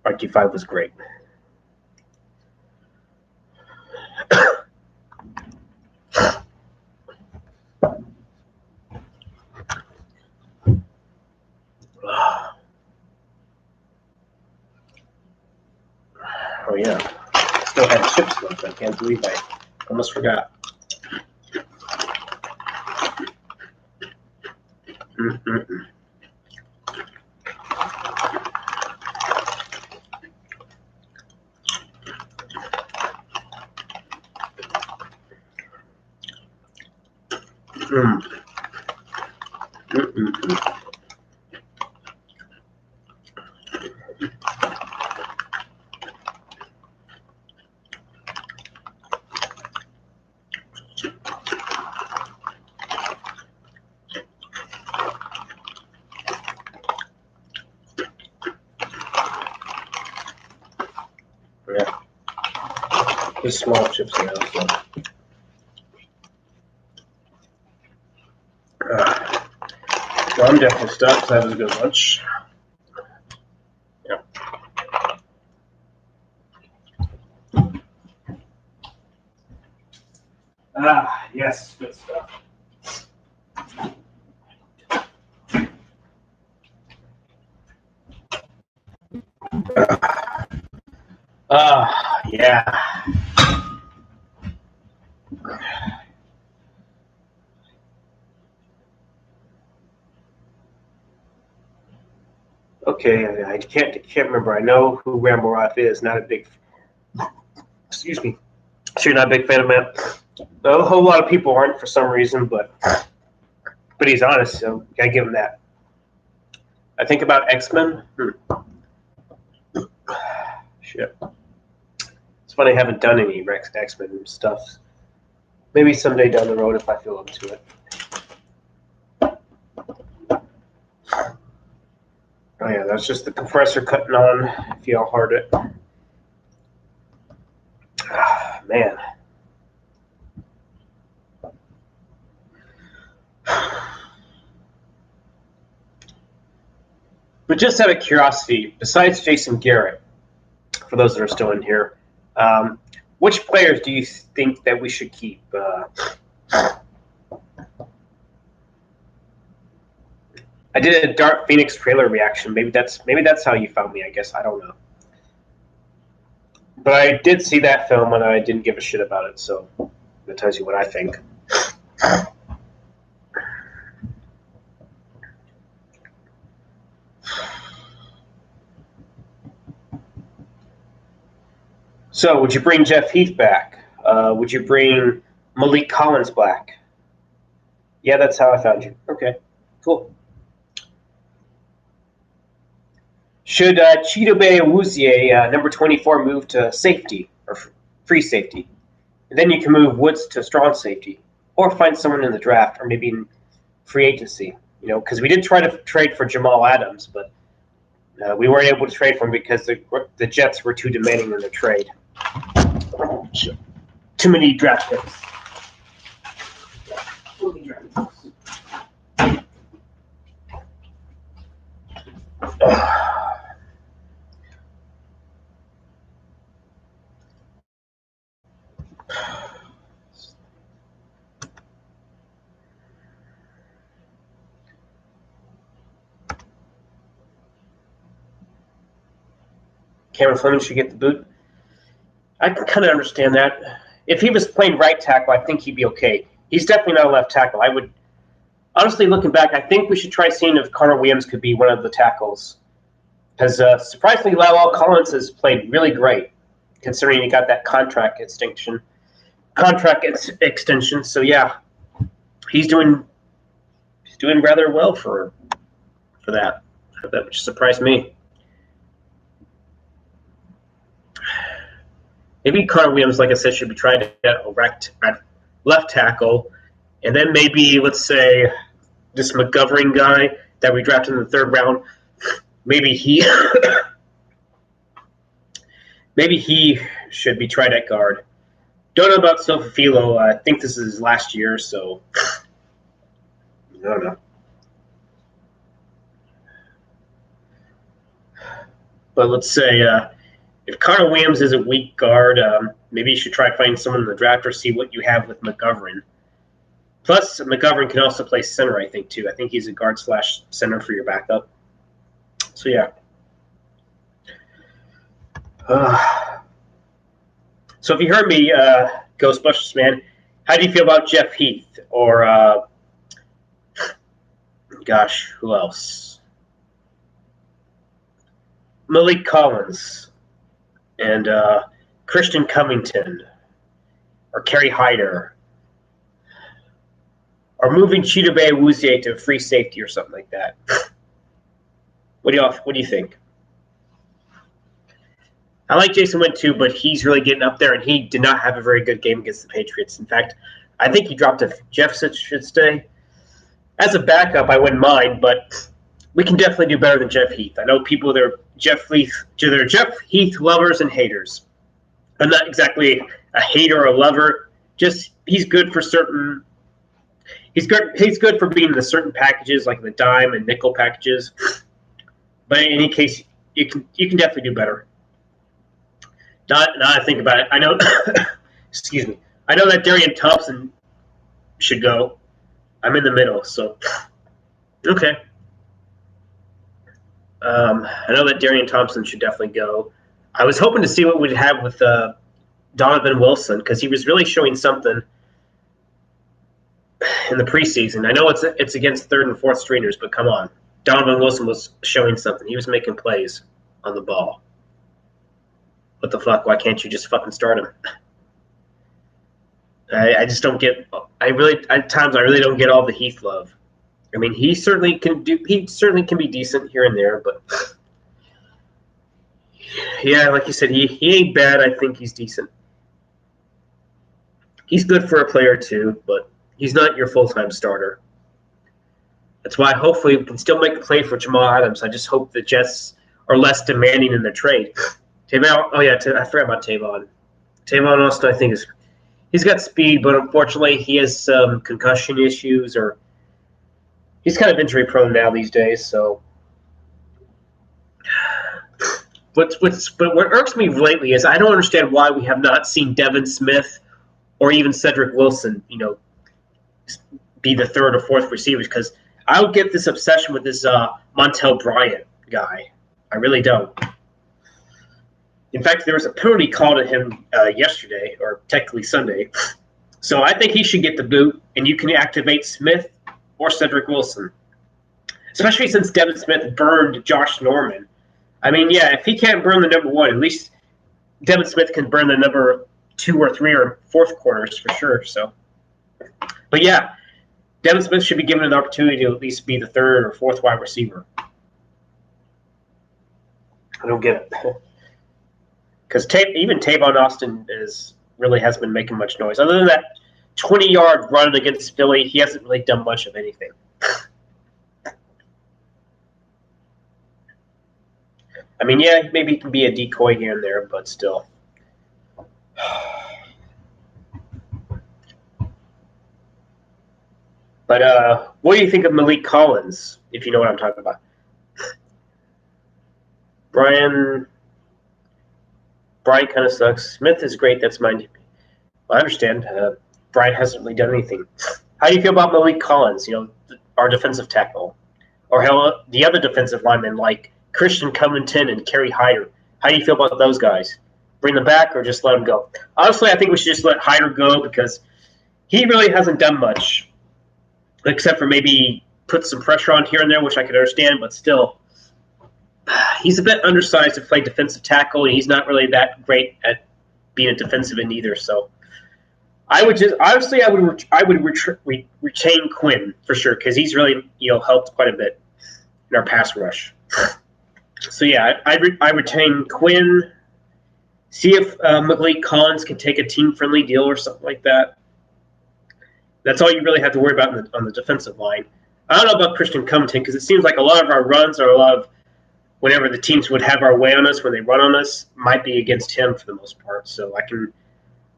Rocky 5 was great. Oh yeah, still had chips left. I can't believe I almost forgot. Yeah, these small chips now. So. Well, I'm definitely stuffed. That was a good lunch. Yeah. Yes, good stuff. Yeah. Okay, I can't remember. I know who Rambo Ralph is. Not a big. Excuse me. So you're not a big fan of him? A whole lot of people aren't for some reason, but he's honest, so I give him that. I think about X-Men. Shit. funny I haven't done any X-Men stuff. Maybe someday down the road if I feel up to it. Oh yeah, that's just the compressor cutting on if y'all heard it. Ah, man. But just out of curiosity, besides Jason Garrett, for those that are still in here, which players do you think that we should keep? I did a Dark Phoenix trailer reaction. Maybe that's how you found me. I guess I don't know. But I did see that film and I didn't give a shit about it, so that tells you what I think. So, would you bring Jeff Heath back? Would you bring Malik Collins back? Yeah, that's how I found you. Okay, cool. Should Chidobe Awuzie, number 24, move to safety or free safety? And then you can move Woods to strong safety, or find someone in the draft, or maybe in free agency. You know, because we did try to trade for Jamal Adams, but we weren't able to trade for him because the Jets were too demanding in the trade. Too many draft picks. Cameron Fleming should get the boot. I can kind of understand that. If he was playing right tackle, I think he'd be okay. He's definitely not a left tackle. I would, honestly, looking back, I think we should try seeing if Connor Williams could be one of the tackles. Because surprisingly, Lawal Collins has played really great, considering he got that contract extension. So yeah, he's doing rather well for that. That which surprised me. Maybe Connor Williams, like I said, should be trying to get at left tackle. And then maybe, let's say, this McGovern guy that we drafted in the 3rd round, maybe he should be tried at guard. Don't know about Sofafilo. I think this is his last year, so I don't know. But let's say if Connor Williams is a weak guard, maybe you should try finding someone in the draft or see what you have with McGovern. Plus, McGovern can also play center, I think, too. I think he's a guard / center for your backup. So, yeah. So if you heard me, Ghostbusters man, how do you feel about Jeff Heath? Or, gosh, who else? Malik Collins. And Christian Covington. Or Kerry Hyder. Or moving Chidobe Awuzie to free safety or something like that. What do you think? I like Jason Witten too, but he's really getting up there, and he did not have a very good game against the Patriots. In fact, I think he dropped a Jeff should stay. As a backup, I wouldn't mind, but we can definitely do better than Jeff Heath. I know people they're Jeff Heath lovers and haters. I'm not exactly a hater or a lover. Just he's good for certain. He's good for being in the certain packages like the dime and nickel packages. But in any case, you can definitely do better. Now I think about it, I know. Excuse me. I know that Darian Thompson should go. I'm in the middle, so okay. I know that Darian Thompson should definitely go. I was hoping to see what we'd have with Donovan Wilson because he was really showing something in the preseason. I know it's against 3rd and 4th stringers, but come on. Donovan Wilson was showing something. He was making plays on the ball. What the fuck? Why can't you just fucking start him? I just don't get. At times I really don't get all the Heath love. I mean, he certainly can be decent here and there, but Yeah, like you said, he ain't bad. I think he's decent. He's good for a player too, but he's not your full-time starter. That's why hopefully we can still make a play for Jamal Adams. I just hope the Jets are less demanding in their trade. Tavon, I forgot about Tavon. Tavon Austin, I think he's got speed, but unfortunately he has some concussion issues, or he's kind of injury prone now these days. So, but what irks me lately is I don't understand why we have not seen Devin Smith or even Cedric Wilson, be the third or fourth receivers, because I don't get this obsession with this Montel Bryant guy. I really don't. In fact, there was a penalty called at him yesterday, or technically Sunday. So I think he should get the boot, and you can activate Smith or Cedric Wilson. Especially since Devin Smith burned Josh Norman. I mean, yeah, if he can't burn the number one, at least Devin Smith can burn the number 2 or 3 or 4th corners for sure. So, but yeah, Devin Smith should be given an opportunity to at least be the 3rd or 4th wide receiver. I don't get it. Because even Tavon Austin really hasn't been making much noise. Other than that 20-yard run against Philly, he hasn't really done much of anything. I mean, yeah, maybe he can be a decoy here and there, but still. But what do you think of Malik Collins, if you know what I'm talking about? Brian kind of sucks. Smith is great. That's mine. I understand. Brian hasn't really done anything. How do you feel about Malik Collins, our defensive tackle? Or the other defensive linemen like Christian Covington and Kerry Hyder? How do you feel about those guys? Bring them back or just let them go? Honestly, I think we should just let Hyder go because he really hasn't done much, except for maybe put some pressure on here and there, which I can understand, but still, he's a bit undersized to play defensive tackle, and he's not really that great at being a defensive end either. So I would retain Quinn for sure because he's really helped quite a bit in our pass rush. So yeah, I retain Quinn. See if Malik Collins can take a team-friendly deal or something like that. That's all you really have to worry about on the defensive line. I don't know about Christian Covington because it seems like a lot of our runs or a lot of whenever the teams would have our way on us when they run on us might be against him for the most part. So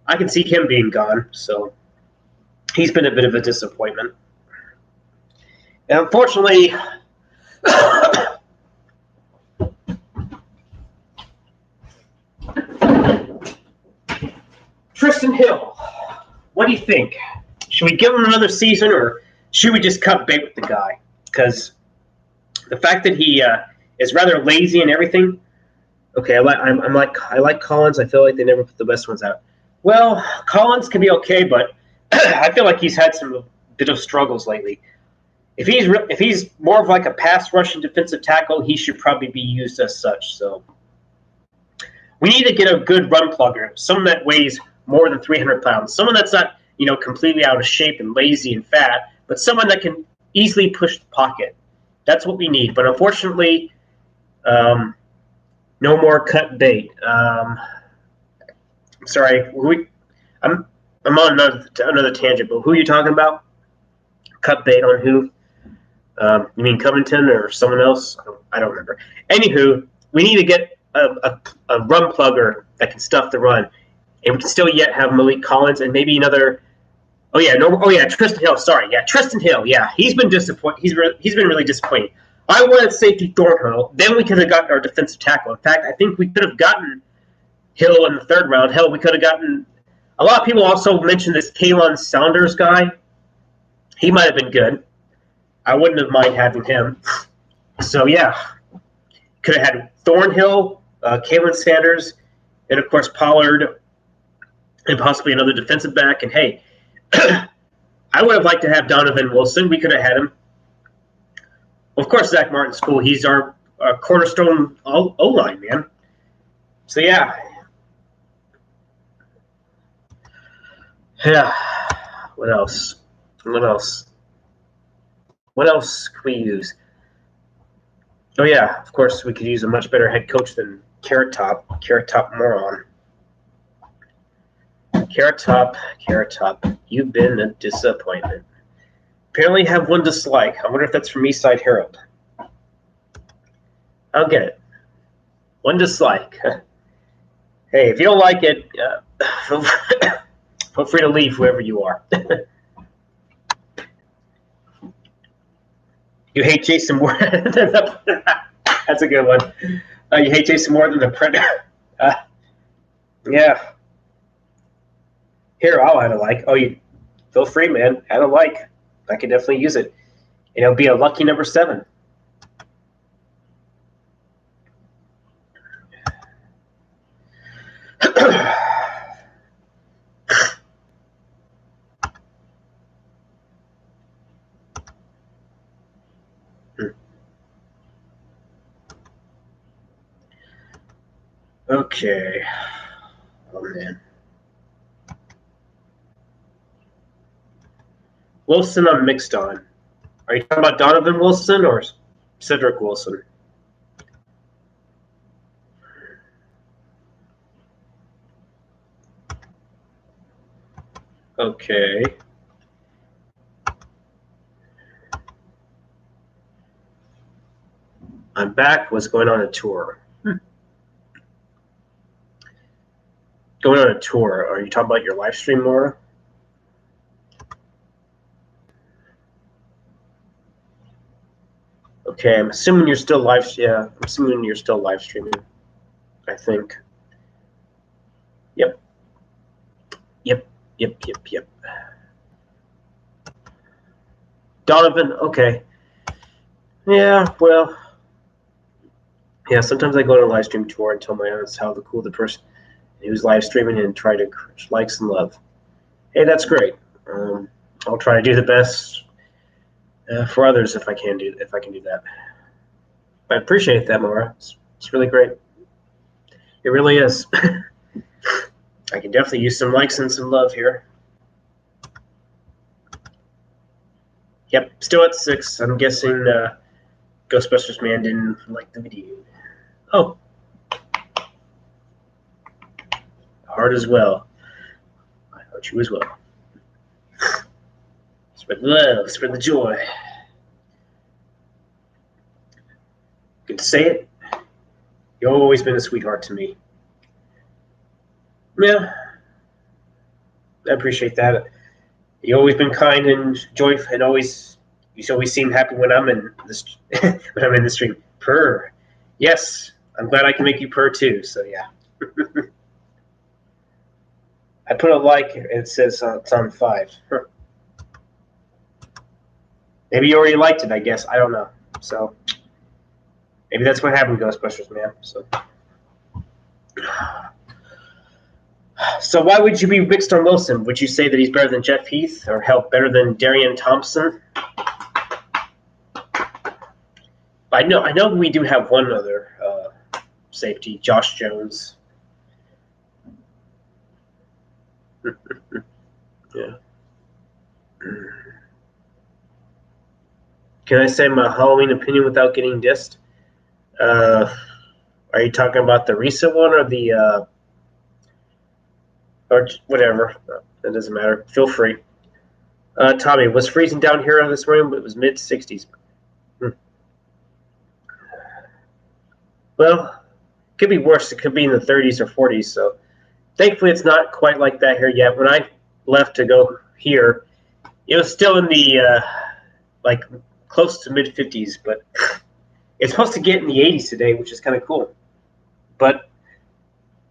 I can see him being gone. So he's been a bit of a disappointment. And unfortunately, Tristan Hill, what do you think? Should we give him another season or should we just cut bait with the guy? Because the fact that he is rather lazy and everything. Okay, I like Collins. I feel like they never put the best ones out. Well, Collins can be okay, but I feel like he's had some bit of struggles lately. If he's more of like a pass rushing defensive tackle, he should probably be used as such. So we need to get a good run plugger, someone that weighs more than 300 pounds, someone that's not completely out of shape and lazy and fat, but someone that can easily push the pocket. That's what we need. But unfortunately, no more cut bait. I'm sorry. I'm on another tangent, but who are you talking about? Cut bait on who? You mean Covington or someone else? I don't remember. Anywho, we need to get a run plugger that can stuff the run, and we can still yet have Malik Collins and maybe another. Tristan Hill. Sorry, Tristan Hill. Yeah, he's been disappointing. He's been really disappointing. I wanted safety Thornhill. Then we could have gotten our defensive tackle. In fact, I think we could have gotten Hill in the 3rd round. Hell, we could have gotten. A lot of people also mentioned this Kalen Saunders guy. He might have been good. I wouldn't have minded having him. So yeah, could have had Thornhill, Kalen Sanders, and of course Pollard, and possibly another defensive back. And hey, I would have liked to have Donovan Wilson. We could have had him. Of course, Zach Martin's cool. He's our cornerstone O-line, man. So, yeah. Yeah. What else? What else can we use? Oh, yeah. Of course, we could use a much better head coach than Carrot Top moron. Carrot Top, you've been a disappointment. Apparently have one dislike. I wonder if that's from Eastside Herald. I'll get it. One dislike. Hey, if you don't like it, feel free to leave whoever you are. You hate Jason more. That's a good one. You hate Jason more than the Predator. Yeah. Here, I'll add a like. Oh, you feel free, man. Add a like. I can definitely use it. And it'll be a lucky number 7. Okay. Oh, man. Wilson, I'm mixed on. Are you talking about Donovan Wilson or Cedric Wilson? Okay. I'm back. Was going on a tour. Going on a tour. Are you talking about your live stream, Laura? Okay, I'm assuming you're still live. Yeah, I'm assuming you're still live streaming. I think. Yep. Donovan. Okay. Yeah. Well. Yeah. Sometimes I go on a live stream tour and tell my audience how cool the person who's live streaming and try to encourage likes and love. Hey, that's great. I'll try to do the best for others if I can do that. I appreciate that, Maura. It's really great. It really is. I can definitely use some likes and some love here. Yep, still at 6. I'm guessing Ghostbusters Man didn't like the video. Oh. Heart as well. I heart you as well. Spread the love, spread the joy. Good to say it. You've always been a sweetheart to me. Yeah. I appreciate that. You've always been kind and joyful, and you always seem happy when I'm in this when I'm in the stream. Purr. Yes, I'm glad I can make you purr too. So yeah. I put a like. It says it's on 5. Maybe you already liked it. I guess I don't know. So maybe that's what happened, Ghostbusters, man. So why would you be mixed on Wilson? Would you say that he's better than Jeff Heath, or help better than Darian Thompson? I know we do have one other safety, Josh Jones. Yeah. Can I say my Halloween opinion without getting dissed? Are you talking about the recent one or the or whatever? It doesn't matter. Feel free. Tommy, was freezing down here this morning, but it was mid-60s. Well, could be worse. It could be in the 30s or 40s. So thankfully, it's not quite like that here yet. When I left to go here, it was still in the like close to mid-50s, but it's supposed to get in the 80s today, which is kind of cool. But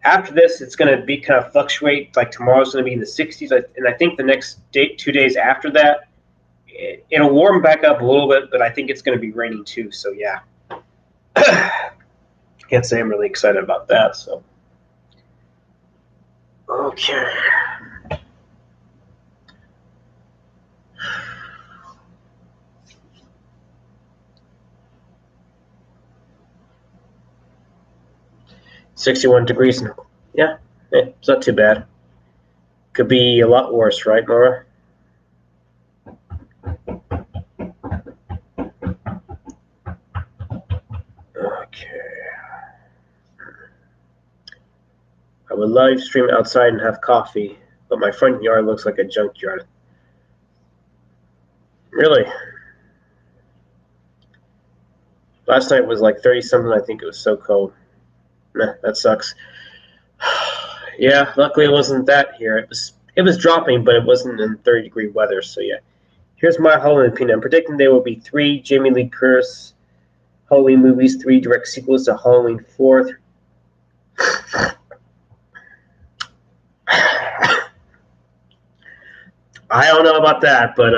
after this, it's going to be kind of fluctuate. Like tomorrow's going to be in the 60s, and I think the next 2 days after that, it'll warm back up a little bit, but I think it's going to be raining too. So yeah, can't say I'm really excited about that. So okay. $61 degrees. Yeah, it's not too bad. Could be a lot worse, right, Laura? Okay. would live stream outside and have coffee, but my front yard looks like a junkyard. Really? Last night was like 30 something. I think it was so cold. Nah, that sucks. Yeah, luckily it wasn't that here. It was dropping, but it wasn't in 30-degree weather. So yeah. Here's my Halloween opinion. I'm predicting there will be 3 Jamie Lee Curtis Halloween movies, 3 direct sequels to Halloween 4. I don't know about that, but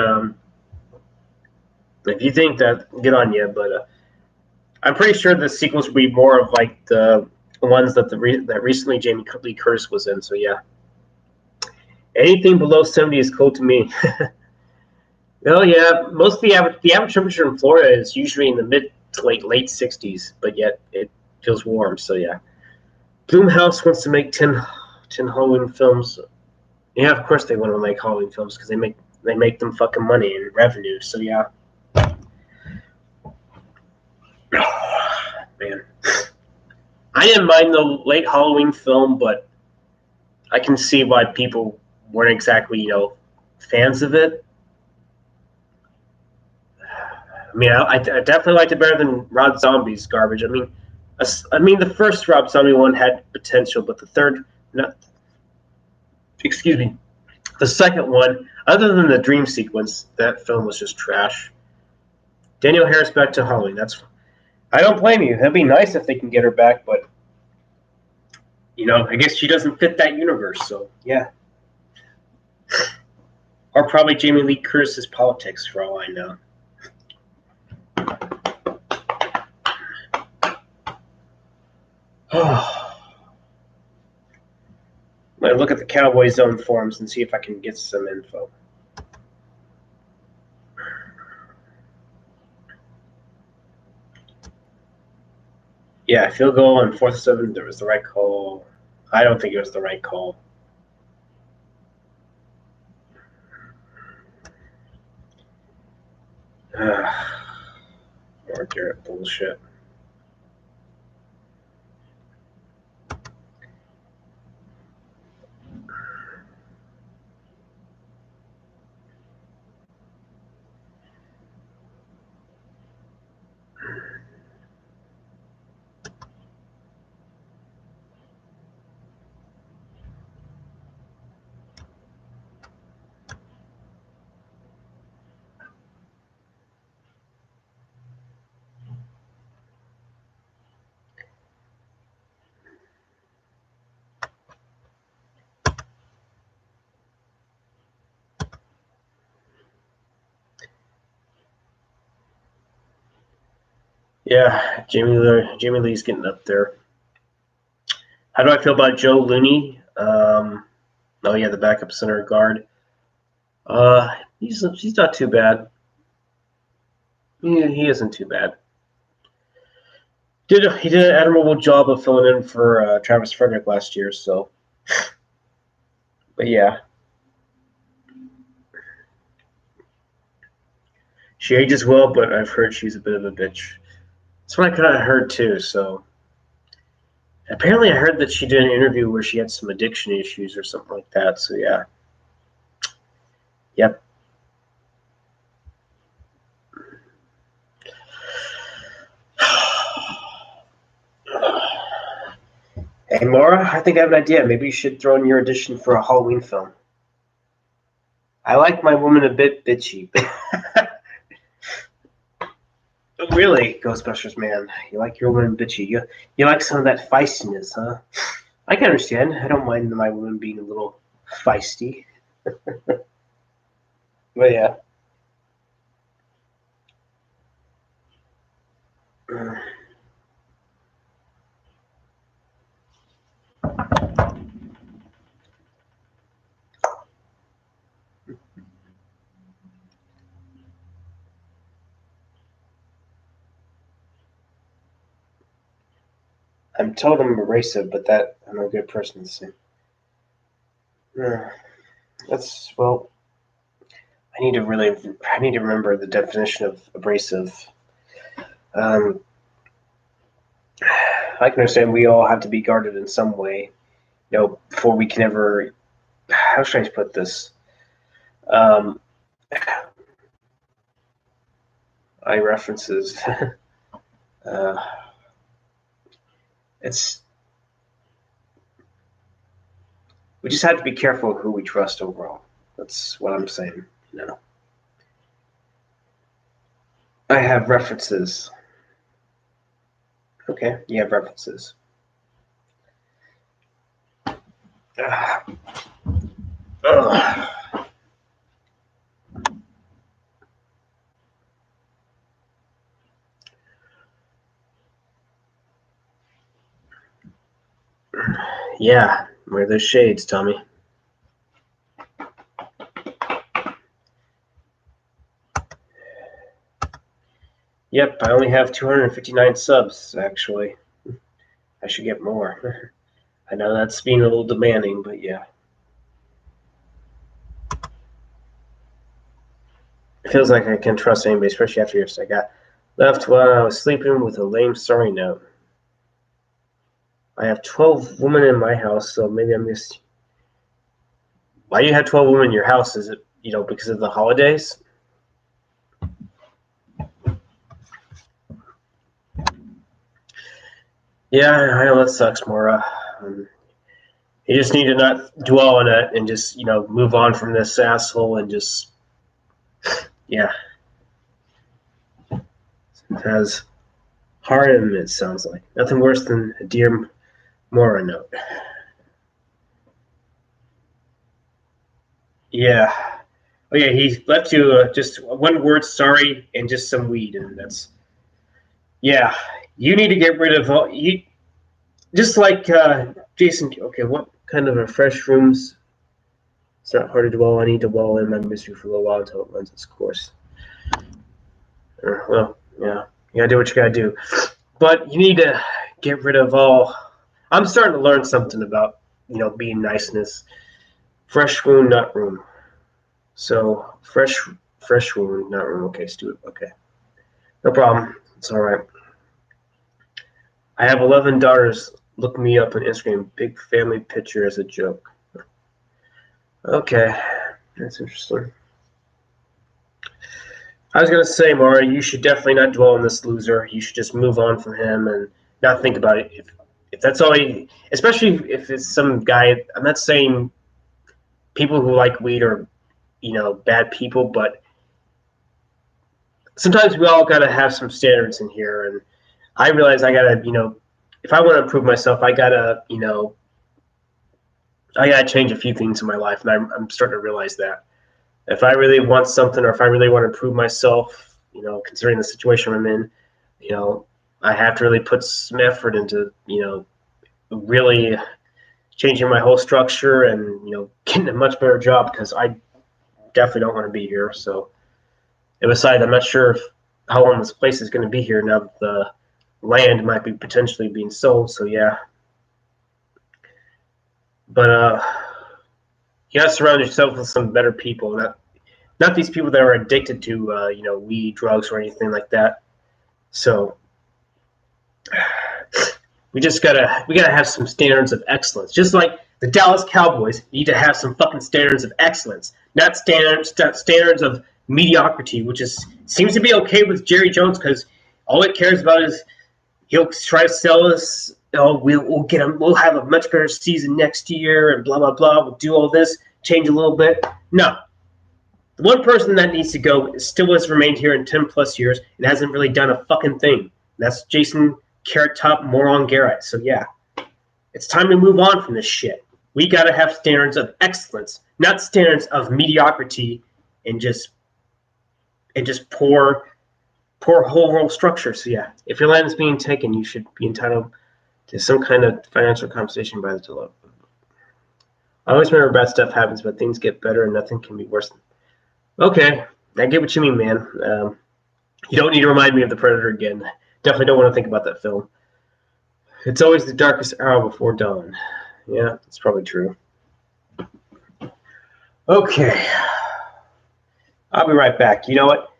if you think that, good on you. But I'm pretty sure the sequels will be more of like the ones that that recently Jamie Lee Curtis was in. So yeah, anything below 70 is cold to me. Oh yeah, most of the average temperature in Florida is usually in the mid to late 60s, but yet it feels warm. So yeah, Blumhouse wants to make 10 Halloween films. Yeah, of course they want to make Halloween films because they make them fucking money and revenue. So yeah. Man, I didn't mind the late Halloween film, but I can see why people weren't exactly fans of it. I mean, I definitely liked it better than Rob Zombie's garbage. I mean, the first Rob Zombie one had potential, but the third, no, excuse me, the second one, other than the dream sequence, that film was just trash. Danielle Harris back to Halloween. I don't blame you. That'd be nice if they can get her back, but I guess she doesn't fit that universe. So yeah, or probably Jamie Lee Curtis's politics, for all I know. I'm gonna look at the Cowboy Zone forums and see if I can get some info. Yeah, field goal on 4th 7. There was the right call. I don't think it was the right call. More Garrett bullshit. Yeah, Jamie Lee's getting up there. How do I feel about Joe Looney? Oh yeah, the backup center guard. He's not too bad. He isn't too bad. He did an admirable job of filling in for Travis Frederick last year. So, but yeah, she ages well, but I've heard she's a bit of a bitch. That's what I kind of heard too. So apparently, I heard that she did an interview where she had some addiction issues or something like that. So yeah, yep. Hey Laura, I think I have an idea. Maybe you should throw in your audition for a Halloween film. I like my woman a bit bitchy. Really, Ghostbusters man, you like your woman bitchy. You like some of that feistiness, huh? I can understand. I don't mind my woman being a little feisty. But yeah. I'm told I'm abrasive, but that I'm a good person to say. That's well. I need to remember the definition of abrasive. I can understand we all have to be guarded in some way. before we can ever, how should I put this? I references. It's we just have to be careful who we trust overall. That's what I'm saying. I have references. Okay, you have references. Yeah, where are those shades, Tommy? Yep, I only have 259 subs, actually. I should get more. I know that's being a little demanding, but yeah. It feels like I can't trust anybody, especially after years. I got left while I was sleeping with a lame sorry note. I have 12 women in my house, so maybe I'm just... Why do you have 12 women in your house? Is it, because of the holidays? Yeah, I know that sucks, Maura. You just need to not dwell on it and just, move on from this asshole and just, yeah. It has heart in it, sounds like. Nothing worse than a Dear Maura note. Yeah. Oh, yeah, he left you just one word, sorry, and just some weed, and that's... Yeah, you need to get rid of all... You, just like Jason... Okay, what kind of a fresh rooms... It's not hard to dwell. I need to dwell in my misery for a little while until it runs its course. Well, yeah. You gotta do what you gotta do. But you need to get rid of all... I'm starting to learn something about, being niceness. Fresh wound, not room. So, fresh wound, not room. Okay, Stuart. Okay. No problem. It's all right. I have 11 daughters. Look me up on Instagram. Big family picture as a joke. Okay. That's interesting. I was going to say, Mara, you should definitely not dwell on this loser. You should just move on from him and not think about it. If that's all he, especially if it's some guy, I'm not saying people who like weed are, bad people, but sometimes we all got to have some standards in here. And I realize I got to, if I want to improve myself, I got to, I got to change a few things in my life. And I'm starting to realize that. If I really want something or if I really want to improve myself, considering the situation I'm in, I have to really put some effort into, really changing my whole structure and, getting a much better job because I definitely don't want to be here. So, and besides, I'm not sure how long this place is going to be here now that the land might be potentially being sold. So, yeah. But you got to surround yourself with some better people, not these people that are addicted to weed, drugs, or anything like that. So we gotta have some standards of excellence. Just like the Dallas Cowboys need to have some fucking standards of excellence, not standards of mediocrity, which seems to be okay with Jerry Jones because all it cares about is he'll try to sell us. Oh, we'll get him. We'll have a much better season next year, and blah blah blah. We'll do all this, change a little bit. No, the one person that needs to go still has remained here in 10 plus years and hasn't really done a fucking thing. And that's Jason Carrot Top Moron Garrett. So yeah, it's time to move on from this shit. We gotta have standards of excellence, not standards of mediocrity and just poor whole world structure. So yeah, if your land is being taken, you should be entitled to some kind of financial compensation by the developer. I always remember bad stuff happens, but things get better and nothing can be worse than... Okay, I get what you mean, man. You don't need to remind me of The Predator again. Definitely don't want to think about that film. It's always the darkest hour before dawn. Yeah, that's probably true. Okay. I'll be right back. You know what?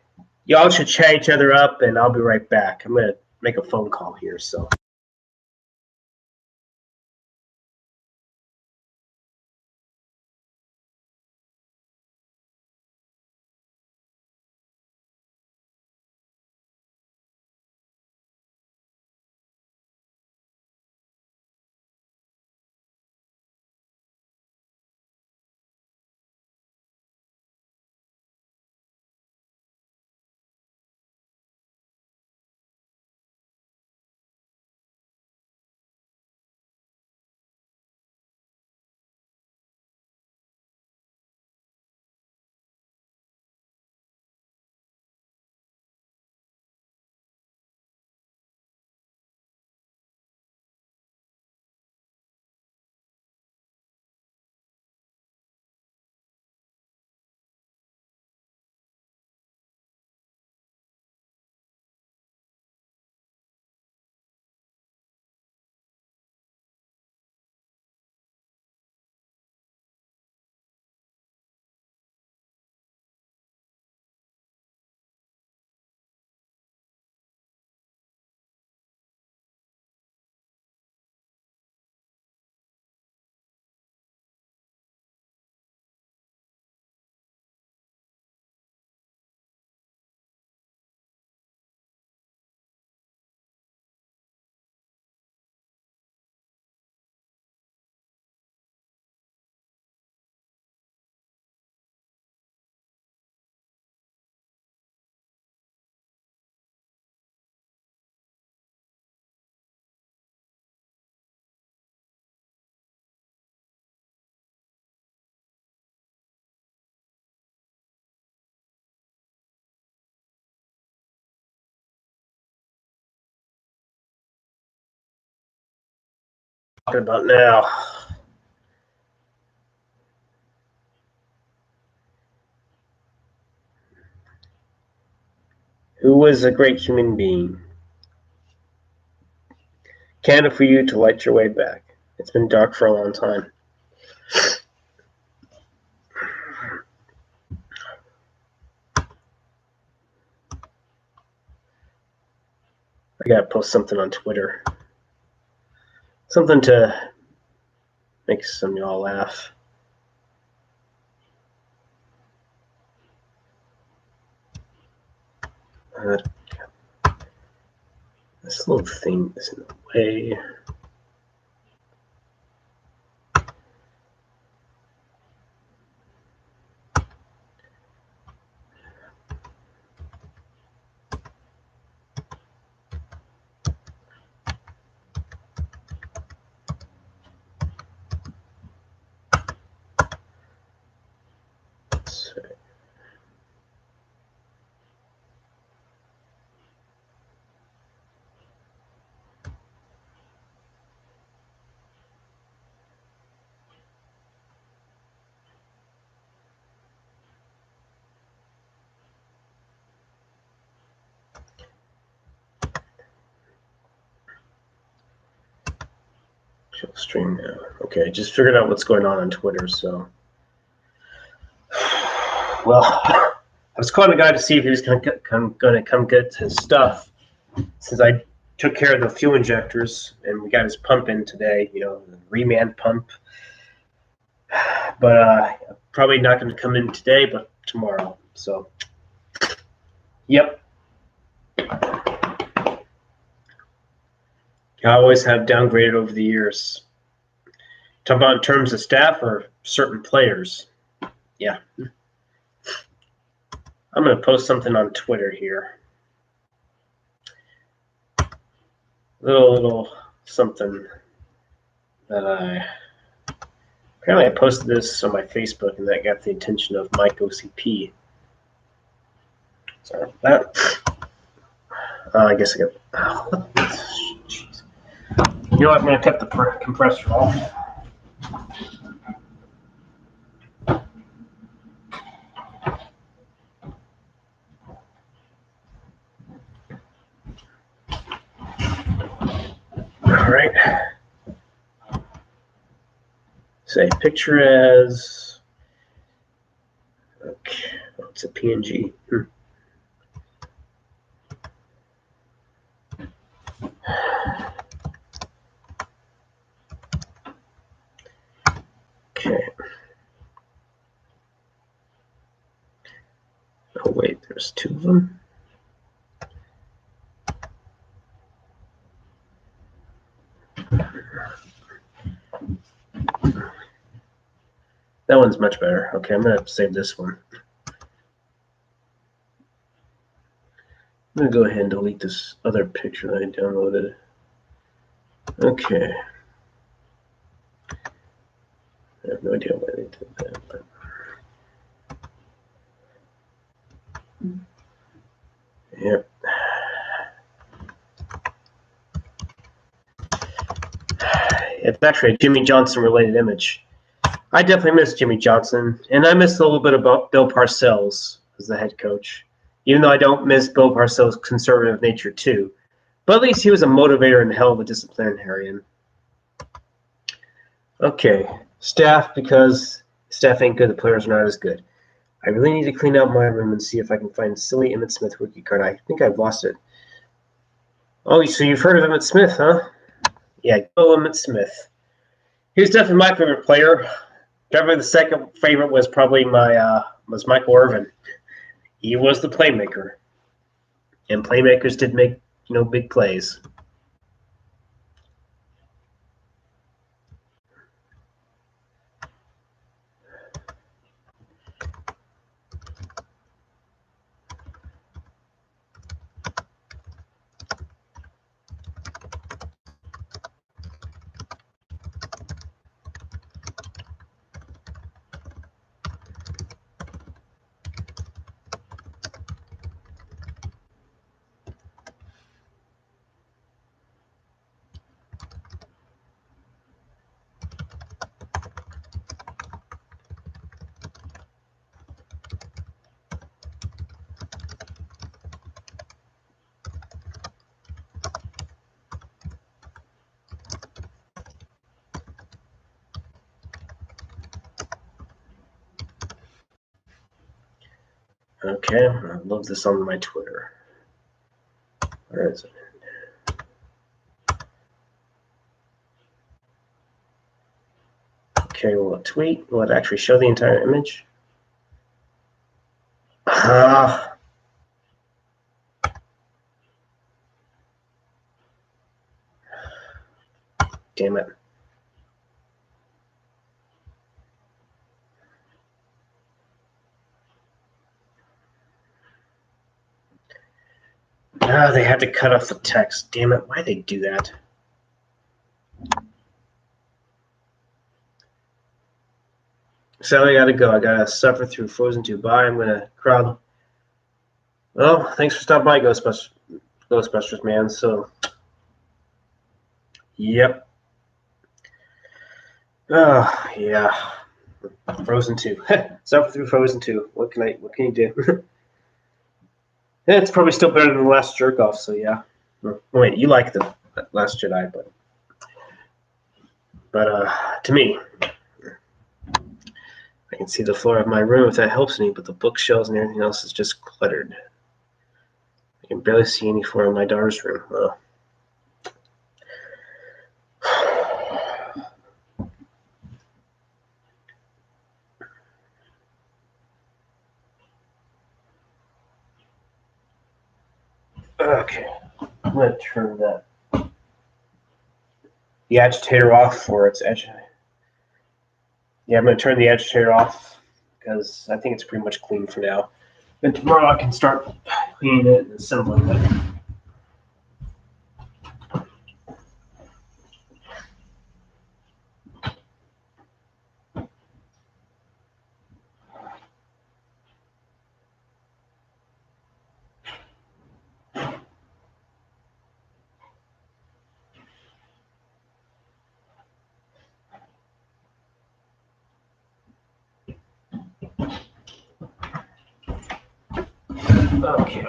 Y'all should chat each other up, and I'll be right back. I'm going to make a phone call here, so... Talking about now. Who was a great human being? Candle for you to light your way back. It's been dark for a long time. I gotta post something on Twitter. Something to make some of y'all laugh. This little thing is in the way. Stream now. Okay, just figured out what's going on Twitter, so. Well, I was calling the guy to see if he was going to come get his stuff, since I took care of the fuel injectors, and we got his pump in today, the reman pump. But probably not going to come in today, but tomorrow. So, yep. I always have downgraded over the years. Talk about in terms of staff or certain players. Yeah. I'm going to post something on Twitter here. Little something that apparently I posted this on my Facebook, and that got the attention of Mike OCP. Sorry about that. I guess I got. Jeez. You know what? I'm going to cut the compressor off. All right. Say picture as. Okay. Oh, it's a PNG. Okay. Oh, wait, there's two of them. That one's much better. Okay, I'm going to save this one. I'm going to go ahead and delete this other picture that I downloaded. Okay. I have no idea why they did that, but. Yep. It's actually a Jimmy Johnson related image. I definitely miss Jimmy Johnson, and I miss a little bit about Bill Parcells as the head coach, even though I don't miss Bill Parcells' conservative nature too. But at least he was a motivator and a hell of a disciplinarian. Okay, staff, because staff ain't good, the players are not as good. I really need to clean out my room and see if I can find silly Emmitt Smith rookie card. I think I've lost it. Oh, so you've heard of Emmitt Smith, huh? Yeah, go Emmitt Smith. He was definitely my favorite player. Definitely the second favorite was probably was Michael Irvin. He was the playmaker, and playmakers did make big plays. Okay, I love this on my Twitter. Where is it? Okay, will it tweet? Will it actually show the entire image? Ah. Damn it. Ah, they had to cut off the text. Damn it, why'd they do that? So I gotta go. I gotta suffer through Frozen 2. Bye. I'm gonna crowd. Well, thanks for stopping by, Ghostbusters, man. So, yep. Oh, yeah. Frozen 2. Suffer through Frozen 2. What can you do? It's probably still better than the Last Jerk Off, so yeah. Wait, you like the Last Jedi, but to me, I can see the floor of my room if that helps me, but the bookshelves and everything else is just cluttered. I can barely see any floor in my daughter's room. Well, okay, I'm gonna turn the agitator off for its edge. Yeah, I'm gonna turn the agitator off because I think it's pretty much clean for now. Then tomorrow I can start cleaning it and assembling it. Okay.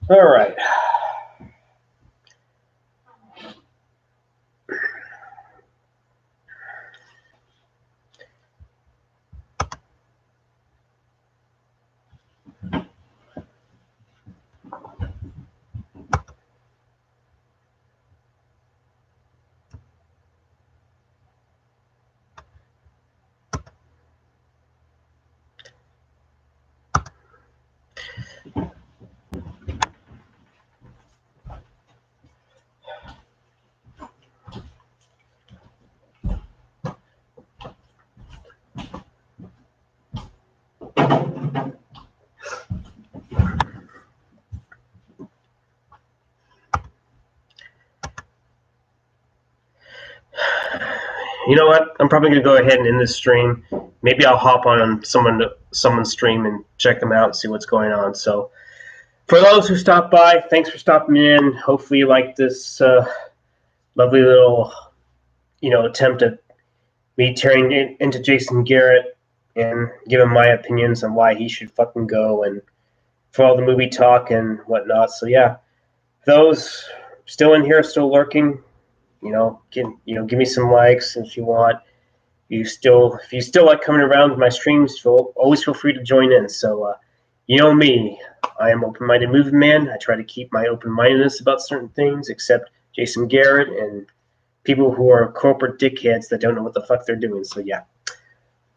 All right. You know what? I'm probably gonna go ahead and end this stream. Maybe I'll hop on someone's stream and check them out and see what's going on. So, for those who stopped by, thanks for stopping in. Hopefully, you like this lovely little, attempt at me tearing into Jason Garrett and giving my opinions on why he should fucking go, and for all the movie talk and whatnot. So yeah, those still in here, still lurking, give me some likes if you want. If you still like coming around to my streams, always feel free to join in. So, you know me, I am open-minded movie man. I try to keep my open-mindedness about certain things, except Jason Garrett and people who are corporate dickheads that don't know what the fuck they're doing. So yeah.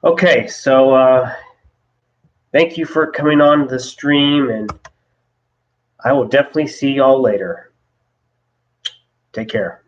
Okay, so thank you for coming on the stream, and I will definitely see y'all later. Take care.